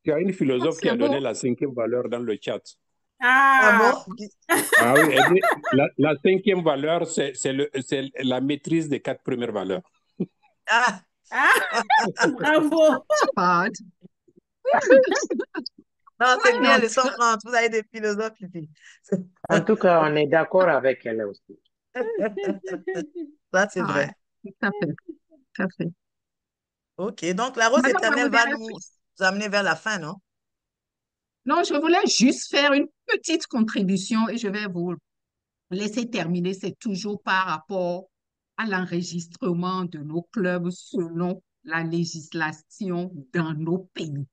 tu as une philosophe qui c'est a donné beau. la 5e valeur dans le chat. Ah bon? Ah. Ah oui, elle dit, la 5e valeur, c'est la maîtrise des 4 premières valeurs. Ah, Ah, bravo. Too bad. non, Why c'est bien not? le 130. Vous avez des philosophes ici. En tout cas, on est d'accord avec elle aussi. Ça, c'est Ouais, vrai. tout à fait, tout à fait. OK. Donc, la rose Maintenant, on va vous éternelle va dire, nous amener vers la fin, non? non, je voulais juste faire une petite contribution et je vais vous laisser terminer. C'est toujours par rapport à l'enregistrement de nos clubs selon la législation dans nos pays.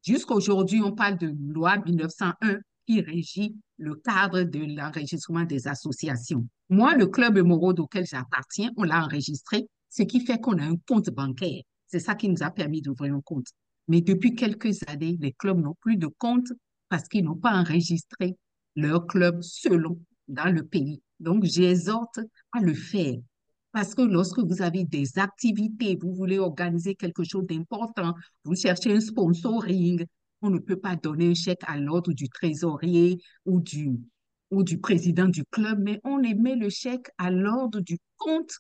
Jusqu'à aujourd'hui, on parle de loi 1901 qui régit le cadre de l'enregistrement des associations. Moi, le club Émeraude auquel j'appartiens, on l'a enregistré, ce qui fait qu'on a un compte bancaire. C'est ça qui nous a permis d'ouvrir un compte. Mais depuis quelques années, les clubs n'ont plus de compte parce qu'ils n'ont pas enregistré leur club selon dans le pays. Donc, j'exhorte à le faire. Parce que lorsque vous avez des activités, vous voulez organiser quelque chose d'important, vous cherchez un sponsoring, on ne peut pas donner un chèque à l'ordre du trésorier ou du président du club, mais on émet le chèque à l'ordre du compte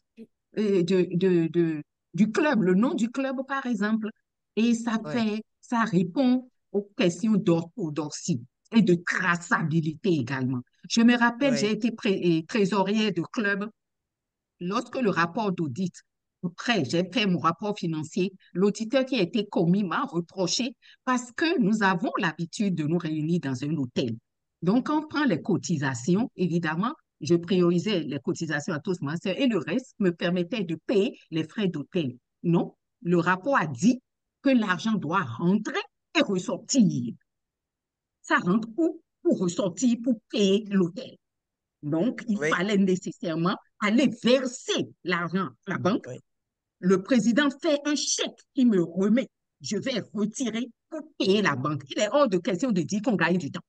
du club, le nom du club, par exemple. Et Oui, ça répond aux questions d'orthodoxie et de traçabilité également. Je me rappelle, j'ai oui, été trésorière de club. Lorsque le rapport d'audit, après, j'ai fait mon rapport financier, l'auditeur qui a été commis m'a reproché parce que nous avons l'habitude de nous réunir dans un hôtel. Donc, on prend les cotisations, évidemment, je priorisais les cotisations à Toastmasters et le reste me permettait de payer les frais d'hôtel. Non, le rapport a dit que l'argent doit rentrer et ressortir. Ça rentre où? Pour ressortir, pour payer l'hôtel. Donc, il oui, fallait nécessairement aller verser l'argent à la banque. oui, Le président fait un chèque qui me remet. Je vais retirer pour payer la banque. Il est hors de question de dire qu'on gagne du temps.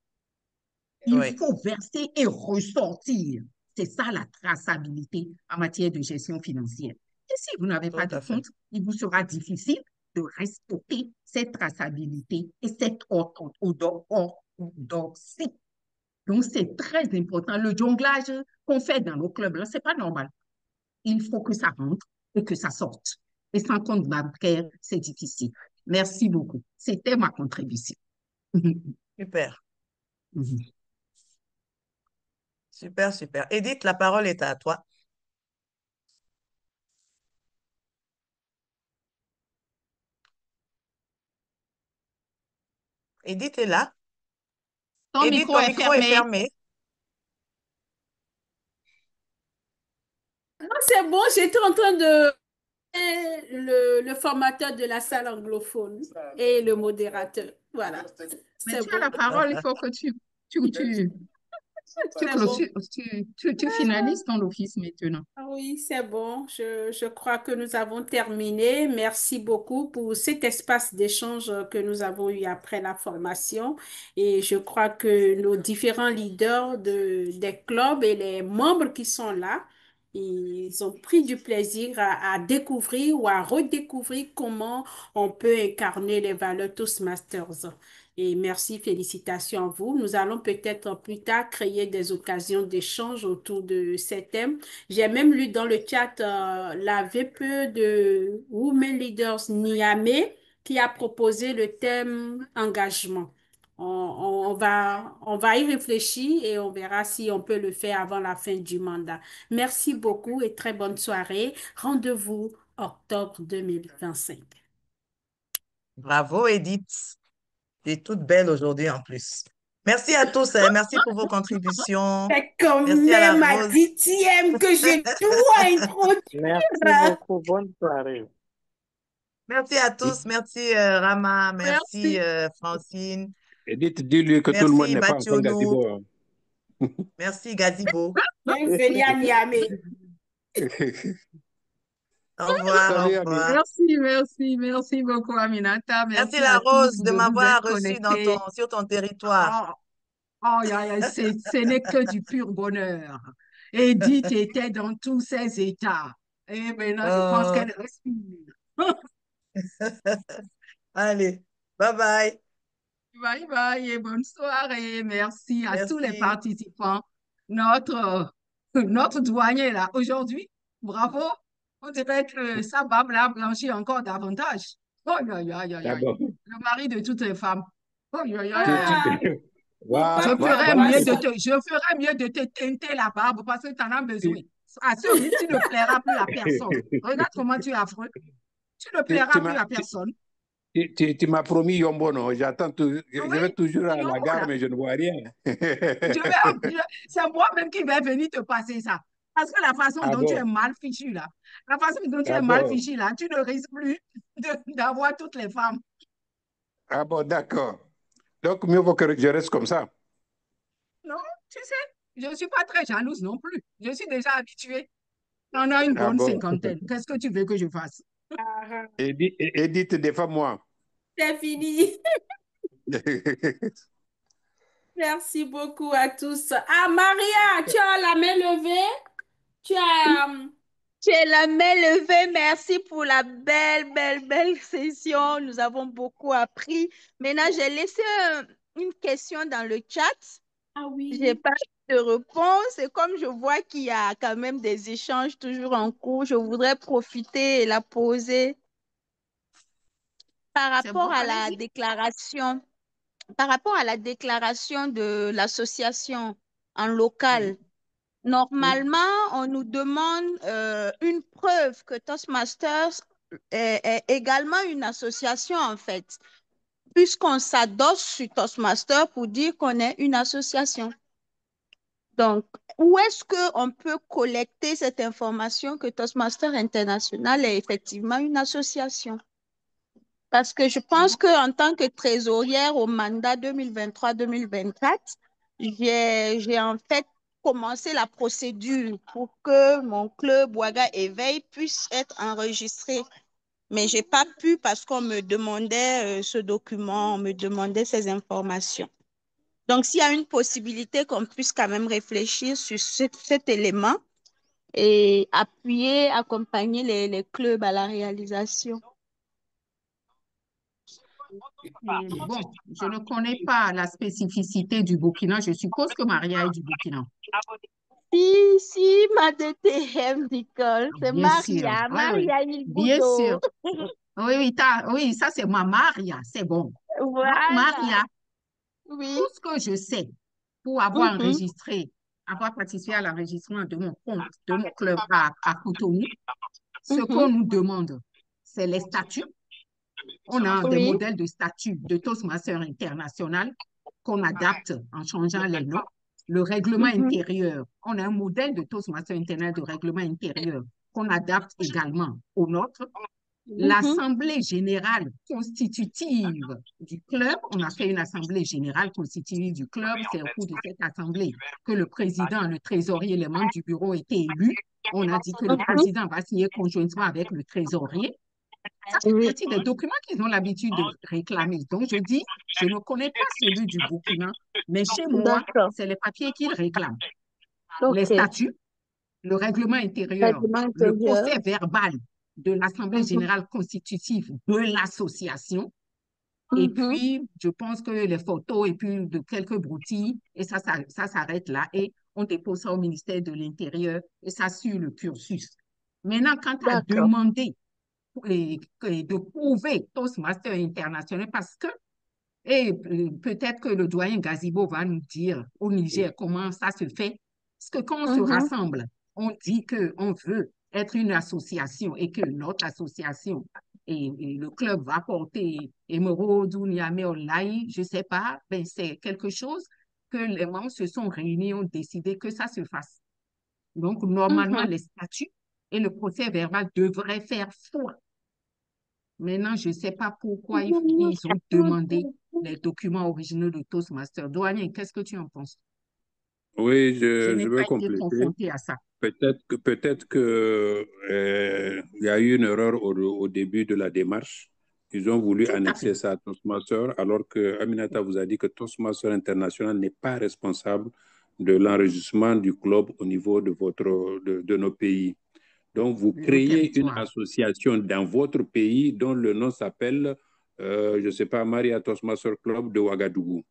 Il oui, faut verser et ressortir. C'est ça la traçabilité en matière de gestion financière. Et si vous n'avez pas tout de à fait. compte, il vous sera difficile de respecter cette traçabilité et cette orthodoxie. Donc, c'est très important. Le jonglage qu'on fait dans nos clubs, là, c'est pas normal. Il faut que ça rentre et que ça sorte. Et sans compte bancaire, c'est difficile. Merci beaucoup. C'était ma contribution. Super, super, super. Edith, la parole est à toi. Edith est là. Ton Edith, micro ton est micro est fermé. fermé. Non, c'est bon, j'étais en train de le formateur de la salle anglophone et le modérateur. Voilà, Mais c'est tu as bon. la parole, il faut que C'est bon. tu finalises ton office maintenant. Ah oui, c'est bon. Je crois que nous avons terminé. Merci beaucoup pour cet espace d'échange que nous avons eu après la formation. Et je crois que nos différents leaders des clubs et les membres qui sont là, ils ont pris du plaisir à découvrir ou à redécouvrir comment on peut incarner les valeurs Toastmasters. Et merci, félicitations à vous. Nous allons peut-être plus tard créer des occasions d'échange autour de ces thèmes. J'ai même lu dans le chat la VPE de Women Leaders Niamey qui a proposé le thème engagement. On va y réfléchir et on verra si on peut le faire avant la fin du mandat. Merci beaucoup et très bonne soirée. Rendez-vous octobre 2025. Bravo, Edith. Tu es toute belle aujourd'hui en plus. Merci à tous. Merci pour vos contributions. C'est quand Merci à la même ma Rose. 10e que je dois Merci introduire. beaucoup. Bonne soirée. Merci à tous. Merci Rama. Merci Merci. Francine. Edith, dis-lui que tout le monde Merci n'est pas enfant Mathieu. d'Adibo. Merci Gazibo. Bienvenue à Niamey. Au revoir, au Salut, Ami. revoir. Merci beaucoup, Aminata. Merci Merci la à tous Rose de de vous être m'avoir reçu connectés. sur ton territoire. Oh, oh, ce n'est que du pur bonheur. Edith était dans tous ses états. Et maintenant, je pense Oh, qu'elle respire. allez, bye bye. Bye bye et bonne soirée. Merci à tous les Merci. participants. Notre douanier là, aujourd'hui, bravo. On dirait que sa barbe l'a blanchi encore davantage. Oh, aïe, aïe, aïe, aïe. D'abord, Le mari de toutes les femmes. Oh, aïe, aïe, aïe, tu aïe. peux... Ah, faut Va, pas faire va quoi ça. Je ferais mieux de te teinter la barbe parce que tu en as besoin. tu, À ce rythme, tu ne plairas plus à personne. Regarde comment tu es affreux. Tu ne tu plairas plus m'as à personne. tu m'as promis Yombono. J'attends je Oui, vais toujours à non, la gare, mais je ne vois rien. c'est moi-même qui vais venir te passer ça. Parce que la façon Ah dont tu es bon, mal fichu là, la façon dont tu ah es mal bon, fichu là, tu ne risques plus d'avoir toutes les femmes. ah bon, d'accord. Donc, mieux vaut que je reste comme ça. Non, tu sais, je ne suis pas très jalouse non plus. Je suis déjà habituée. On a une Ah bonne bon. cinquantaine. Qu'est-ce que tu veux que je fasse? Ah, Edith, défends-moi. c'est fini. Merci beaucoup à tous. Ah, Maria, tu as la main levée? Tu as... J'ai la main levée. Merci pour la belle session. Nous avons beaucoup appris. Maintenant, j'ai laissé une question dans le chat. Ah J'ai oui, pas eu de réponse. Et comme je vois qu'il y a quand même des échanges toujours en cours, je voudrais profiter et la poser par C'est bon, rapport à la allez-y. déclaration, par rapport à la déclaration de l'association en local. Oui, oui. Normalement, on nous demande une preuve que Toastmasters est également une association, en fait, puisqu'on s'adosse sur Toastmasters pour dire qu'on est une association. Donc, où est-ce qu'on peut collecter cette information que Toastmasters International est effectivement une association? Parce que je pense qu'en tant que trésorière au mandat 2023-2024, j'ai en fait commencé la procédure pour que mon club Ouaga Éveil puisse être enregistré. Mais je n'ai pas pu parce qu'on me demandait ce document, on me demandait ces informations. Donc, s'il y a une possibilité qu'on puisse quand même réfléchir sur cet élément et appuyer, accompagner les clubs à la réalisation. Et bon, je ne connais pas la spécificité du Burkina. Je suppose que Maria est du Burkina. Si, ma DTM d'école, c'est Bien sûr. Maria, Oui, oui. Maria Bien Ilgoudo. sûr. Oui, oui, oui, ça c'est ma Maria. C'est bon. Donc, Voilà, Maria, oui. tout ce que je sais pour avoir Mhm, enregistré, avoir participé à l'enregistrement de mon compte, de mon club à Cotonou, ce mhm, qu'on nous demande, c'est les statuts. On a des oui. modèles de statuts de Toastmasters International qu'on adapte en changeant les noms. Le règlement Mhm, intérieur, on a un modèle de Toastmasters International de règlement intérieur qu'on adapte également au nôtre. mhm, L'assemblée générale constitutive du club, on a fait une assemblée générale constitutive du club. C'est au cours de cette assemblée que le président, le trésorier, les membres du bureau étaient élus. On a dit que le mhm, président va signer conjointement avec le trésorier. Ça fait oui. partie des documents qu'ils ont l'habitude de réclamer. Donc, je dis, je ne connais pas celui du Burkina, mais chez moi, D'accord. c'est les papiers qu'ils réclament. Les OK. statuts, le règlement intérieur, Règlement le intérieur. procès verbal de l'Assemblée Mhm, générale constitutive de l'association. Et mhm, puis, je pense que les photos et puis de quelques broutilles, et ça s'arrête là. Et on dépose ça au ministère de l'Intérieur et ça suit le cursus. Maintenant, quant à d'accord. demander et de prouver Toastmaster international parce que, et peut-être que le doyen Gazibo va nous dire au Niger comment ça se fait. Parce que quand on se Mhm, rassemble, on dit qu'on veut être une association et que notre association et le club va porter Emeraude ou Niamey Olaï, je ne sais pas, ben c'est quelque chose que les membres se sont réunis, ont décidé que ça se fasse. Donc, normalement, mhm. les statuts et le procès verbal devraient faire foi. Maintenant, je ne sais pas pourquoi ils ont demandé les documents originaux de Toastmaster. Douanier, qu'est-ce que tu en penses? Oui, Je n'ai je pas veux été compléter. confrontée à ça. Peut-être que il y a eu une erreur au début de la démarche. Ils ont voulu Tout à annexer fait. ça à Toastmaster, alors que Aminata vous a dit que Toastmaster International n'est pas responsable de l'enregistrement du club au niveau de nos pays. Donc, vous De nos créez une territoires. association dans votre pays dont le nom s'appelle, je ne sais pas, Maria Toastmaster Club de Ouagadougou.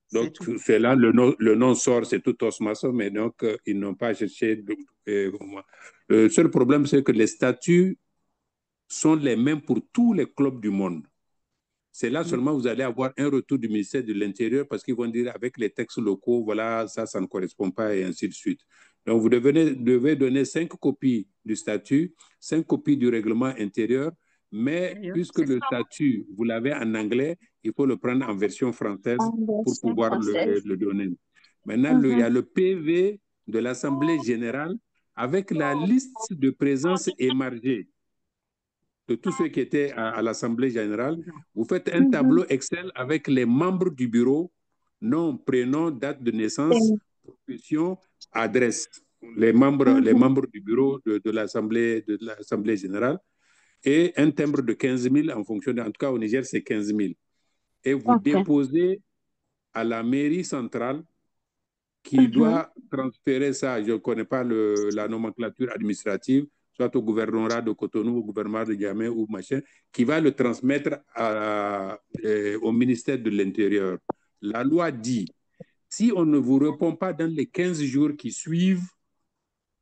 C'est Donc, tout. c'est là, le nom sort, c'est tout Toastmaster, mais donc, ils n'ont pas cherché. Le seul problème, c'est que les statuts sont les mêmes pour tous les clubs du monde. C'est là Mm. seulement vous allez avoir un retour du ministère de l'Intérieur parce qu'ils vont dire avec les textes locaux, voilà, ça ne correspond pas et ainsi de suite. Donc, vous devez donner 5 copies du statut, 5 copies du règlement intérieur, mais D'ailleurs, puisque c'est le ça. statut, vous l'avez en anglais, il faut le prendre en version française En pour version pouvoir française. le donner. Maintenant, il y Mhm, a le PV de l'Assemblée générale avec la liste de présence émargée de tous ceux qui étaient à l'Assemblée générale. Vous faites un mhm. tableau Excel avec les membres du bureau, nom, prénom, date de naissance, Et- profession, adresse. Les mhm. membres du bureau de l'Assemblée générale et un timbre de 15 000 en fonction en tout cas au Niger, c'est 15 000. Et vous OK. déposez à la mairie centrale qui Mhm, doit transférer ça. Je ne connais pas la nomenclature administrative. soit au gouvernorat de Cotonou, au gouvernement de Niamey ou machin, qui va le transmettre au ministère de l'Intérieur. La loi dit, si on ne vous répond pas dans les 15 jours qui suivent,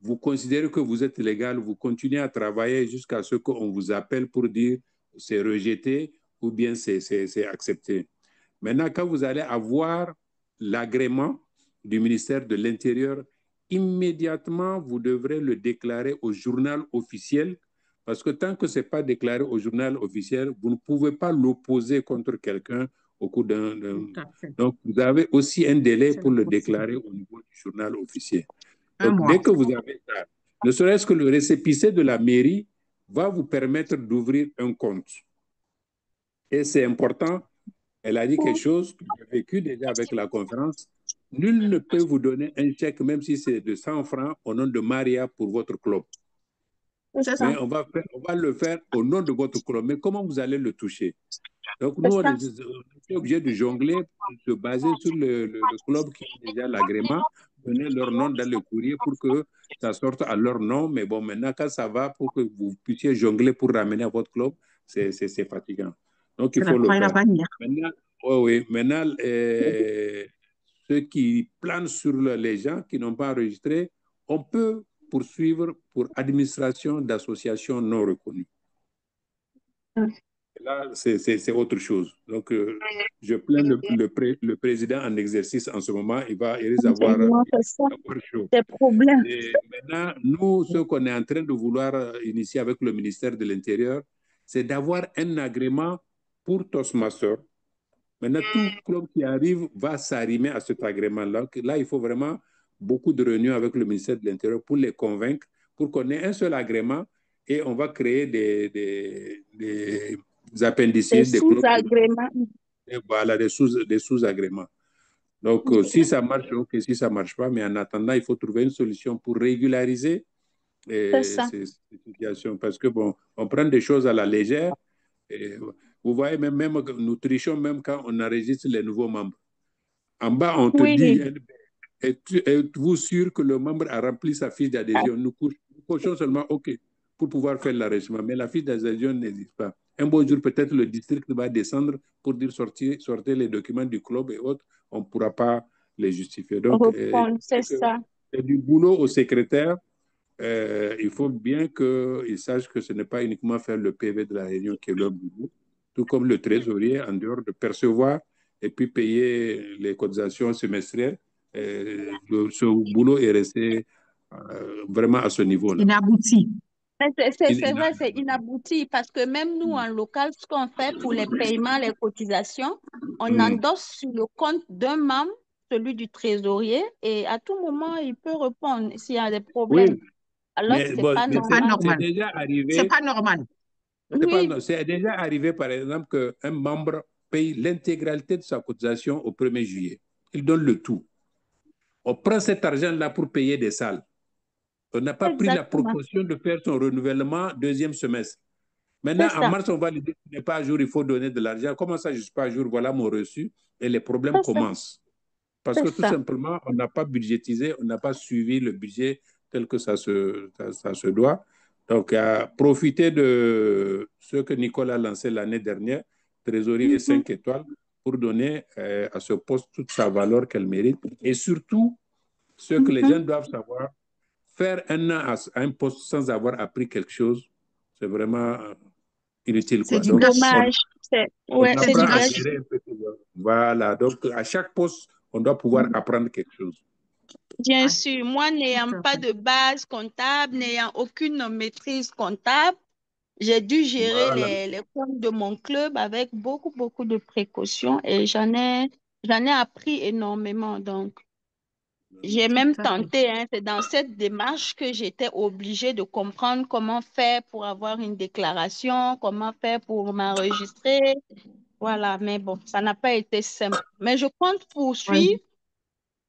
vous considérez que vous êtes légal, vous continuez à travailler jusqu'à ce qu'on vous appelle pour dire c'est rejeté ou bien c'est accepté. Maintenant, quand vous allez avoir l'agrément du ministère de l'Intérieur, immédiatement, vous devrez le déclarer au journal officiel parce que tant que ce n'est pas déclaré au journal officiel, vous ne pouvez pas l'opposer contre quelqu'un au cours d'un... Tout à fait. Donc, vous avez aussi un délai C'est pour le possible. déclarer au niveau du journal officiel. Un Donc, mois. dès que vous avez ça, ne serait-ce que le récépissé de la mairie va vous permettre d'ouvrir un compte. Et c'est important, elle a dit quelque chose que j'ai vécu déjà avec la conférence. Nul ne peut vous donner un chèque, même si c'est de 100 francs, au nom de Maria pour votre club. C'est ça. Mais on va le faire au nom de votre club. Mais comment vous allez le toucher? Donc, nous, on est obligé de jongler, de se baser sur le club qui a déjà l'agrément, donner leur nom dans le courrier pour que ça sorte à leur nom. Mais bon, maintenant, quand ça va, pour que vous puissiez jongler pour ramener à votre club, c'est fatigant. Donc, il C'est la faut le croix et la faire. bannière. Maintenant, maintenant ceux qui planent sur les gens qui n'ont pas enregistré, on peut poursuivre pour administration d'associations non reconnues. Là, c'est autre chose. Donc, je plains le président en exercice en ce moment. Il risque d'avoir chaud. Des problèmes. Et maintenant, nous, ce qu'on est en train de vouloir initier avec le ministère de l'Intérieur, c'est d'avoir un agrément pour Toastmaster. Maintenant, tout club qui arrive va s'arrimer à cet agrément-là. Là, il faut vraiment beaucoup de réunions avec le ministère de l'Intérieur pour les convaincre, pour qu'on ait un seul agrément et on va créer des appendices, des clubs. Sous-agréments. Voilà, des sous-agréments. Donc, si ça marche, ok, si ça ne marche pas, mais en attendant, il faut trouver une solution pour régulariser ces situations. Parce que, bon, on prend des choses à la légère. Et, vous voyez, même nous trichons même quand on enregistre les nouveaux membres. En bas, on te dit, êtes-vous sûr que le membre a rempli sa fiche d'adhésion? Nous cochons seulement OK pour pouvoir faire l'enregistrement, mais la fiche d'adhésion n'existe pas. Un beau jour, peut-être le district va descendre pour dire sortez les documents du club et autres, on ne pourra pas les justifier. Donc, c'est du boulot au secrétaire. Il faut bien qu'il sache que ce n'est pas uniquement faire le PV de la réunion qui est leur boulot, tout comme le trésorier, en dehors de percevoir et puis payer les cotisations semestrielles. Ce boulot est resté vraiment à ce niveau-là. Inabouti. C'est vrai, c'est inabouti parce que même nous, en local, ce qu'on fait pour les paiements, les cotisations, on endosse sur le compte d'un membre, celui du trésorier, et à tout moment, il peut répondre s'il y a des problèmes. Oui. Alors que ce n'est pas normal. C'est déjà arrivé. C'est pas normal. C'est déjà arrivé, par exemple, qu'un membre paye l'intégralité de sa cotisation au 1er juillet. Il donne le tout. On prend cet argent-là pour payer des salles. On n'a pas pris la précaution de faire son renouvellement deuxième semestre. Maintenant, en mars, on va lui dire que tu n'es pas à jour, il faut donner de l'argent. Comment ça, je ne suis pas à jour? Voilà mon reçu. Et les problèmes commencent. Parce que tout simplement, on n'a pas budgétisé, on n'a pas suivi le budget tel que ça se doit. Donc, à profiter de ce que Nicole a lancé l'année dernière, Trésorier 5 étoiles, pour donner à ce poste toute sa valeur qu'elle mérite. Et surtout, ce que les gens doivent savoir, faire un an à un poste sans avoir appris quelque chose, c'est vraiment inutile. C'est du gâchis. On apprend à gérer un peu. Voilà, donc à chaque poste, on doit pouvoir apprendre quelque chose. Bien sûr, moi n'ayant pas de base comptable, n'ayant aucune maîtrise comptable, j'ai dû gérer les comptes de mon club avec beaucoup, beaucoup de précautions et j'en ai appris énormément. Donc, j'ai même tenté, c'est dans cette démarche que j'étais obligée de comprendre comment faire pour avoir une déclaration, comment faire pour m'enregistrer. Voilà, mais bon, ça n'a pas été simple. Mais je compte poursuivre.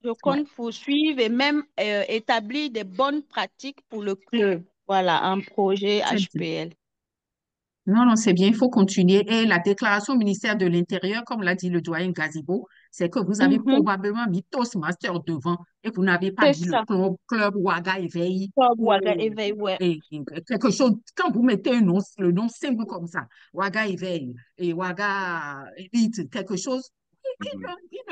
Je compte poursuivre et même établir des bonnes pratiques pour le club. Voilà, un projet HPL. Non, non, c'est bien, il faut continuer. Et la déclaration au ministère de l'Intérieur, comme l'a dit le doyen Gazibo, c'est que vous avez Mhm. probablement mis Toastmaster devant et vous n'avez pas C'est dit le ça. club Ouaga Éveil Bob Waga ou éveil, ouais. quelque chose. Quand vous mettez un nom, le nom simple comme ça, Ouaga Éveil et Ouaga Elite, quelque chose, ils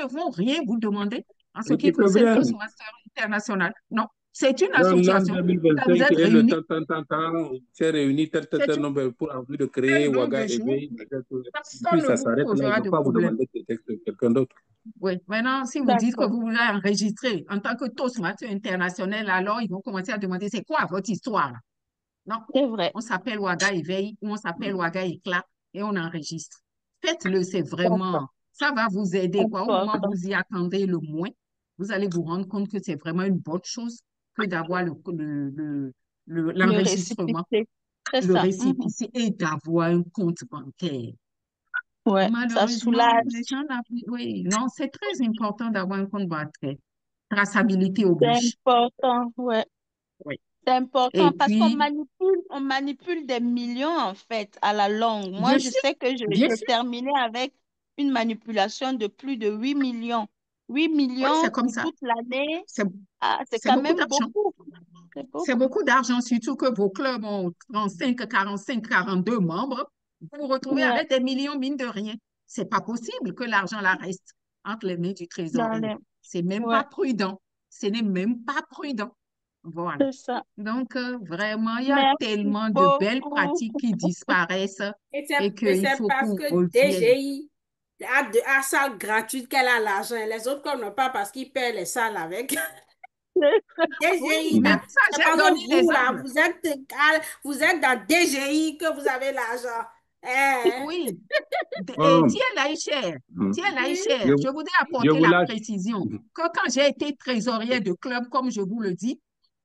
ne vont rien vous demander en ce Et qui tu peux concerne bien, Toastmaster International. Non, c'est une dans l'an association. Là, vous 2025, êtes et le réunis. temps, c'est réuni C'est tel une nombre pour envie de créer seule nombre Ouaga de jours. Éveil, et Personne puis ne ça vous s'arrête là, ils ne posera vont de pas vous problème. demander de texte de quelqu'un d'autre. Oui. Maintenant, si vous dites que D'accord. vous voulez enregistrer en tant que Toastmaster international, alors ils vont commencer à demander c'est quoi votre histoire là? Non, C'est vrai. on s'appelle Ouaga Éveil ou on s'appelle Ouaga Éclat et on enregistre. Faites-le, c'est D'accord. vraiment, ça va vous aider quoi. Au moment où Important. vous y attendez le moins, vous allez vous rendre compte que c'est vraiment une bonne chose que d'avoir Le l'enregistrement, récépissé. C'est le ça. Mhm. récépissé et d'avoir un compte bancaire. Ouais, ça Malheureusement, les soulage. gens oui, non, c'est très important d'avoir un compte bancaire. Traçabilité C'est oblige. important, ouais. Oui. C'est important Et parce qu'on puis, on manipule des millions en fait à la longue. Moi, bien je sûr, sais que bien j'ai sûr, terminé avec une manipulation de plus de 8 millions. Huit oui, millions c'est comme pour ça. toute l'année, C'est, ah, c'est c'est quand beaucoup même d'argent. beaucoup. C'est C'est beaucoup. beaucoup d'argent, surtout que vos clubs ont 35, 45, 42 membres. Vous vous retrouvez Ouais, avec des millions, mine de rien. C'est pas possible que l'argent là reste entre les mains du dans trésorier. les... C'est même pas Ouais, prudent. Ce n'est même pas prudent. Voilà. c'est ça. Donc, vraiment, il y a Merci tellement de belles beaucoup. pratiques qui disparaissent et Et qu'il c'est faut parce qu'on que revienne. DGI a ça gratuite qu'elle a l'argent. Les autres comme n'ont pas parce qu'ils paient les salles avec. Oui, DGI, même là, ça, c'est j'ai parce donné que vous, là, l'exemple. vous êtes dans DGI que vous avez l'argent. Eh, Oui, et Bon, Tiens, oui. Laïcher, je, je voudrais je apporter vous la lâche. précision que quand j'ai été trésorière de club, comme je vous le dis,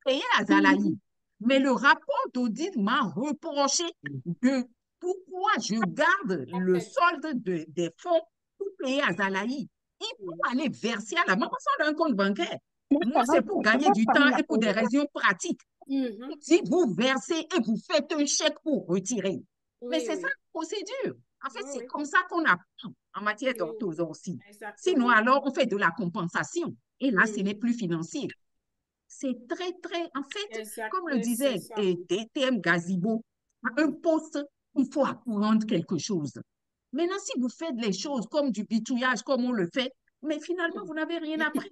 payé à Mhm. Zalaï. Mais le rapport d'audit m'a reproché de pourquoi je garde En le fait, solde des fonds pour payer à Zalaï. Il faut aller verser à la banque sans un compte bancaire. Moi, c'est pour gagner du temps et pour des raisons pratiques. mhm. Il dit, vous versez et vous faites un chèque pour retirer. Mais Oui, c'est ça oui. la procédure. En fait, Oui, c'est oui. comme ça qu'on apprend en matière Oui, oui. d'orthodoxie. Sinon, Exactement. alors, on fait de la compensation. Et là, ce n'est Mhm. plus financier. C'est très, très, en fait, Exact, comme le oui, c'est disait ça. DTM Gazibo, à un poste, il faut apprendre quelque chose. Maintenant, si vous faites les choses comme du bitouillage, comme on le fait, mais finalement, vous n'avez rien appris.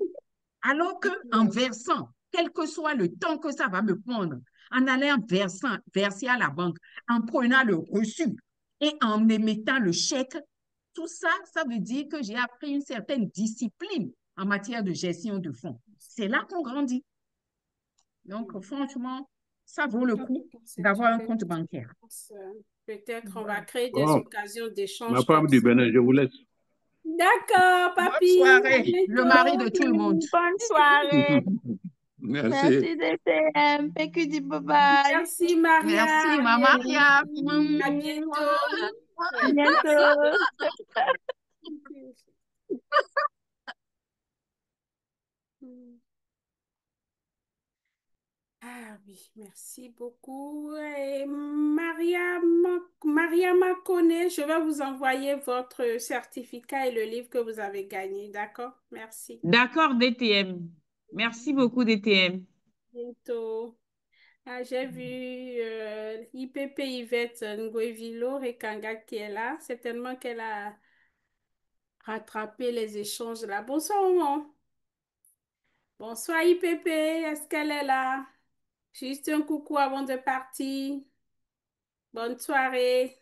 Alors qu'en Non. versant, quel que soit le temps que ça va me prendre, en allant verser à la banque, en prenant le reçu et en émettant le chèque, tout ça, ça veut dire que j'ai appris une certaine discipline en matière de gestion de fonds. C'est là qu'on grandit. Donc, Mhm. franchement, ça vaut le En coup tout cas, c'est d'avoir une un belle compte bancaire. expérience. Peut-être on va Voilà. créer des Bon, occasions ma d'échange comme femme du ça. Bénin, je vous laisse. D'accord, Bonne papy. À soirée, le mari de bientôt. tout le monde. Bonne soirée. Merci. Merci DTM. PQD, bye bye. Merci, Maria. Merci, À Maman Maria. à bientôt. À Ouais. bientôt. Ah oui, merci beaucoup. Et Maria Makone, je vais vous envoyer votre certificat et le livre que vous avez gagné. D'accord? Merci. D'accord, DTM. Merci beaucoup, DTM. Bientôt. Ah, j'ai vu IPP Yvette Nguevilo Rekanga qui est là. Certainement qu'elle a rattrapé les échanges là. Bonsoir, maman. Bonsoir, IPP. Est-ce qu'elle est là? Juste un coucou avant de partir. Bonne soirée.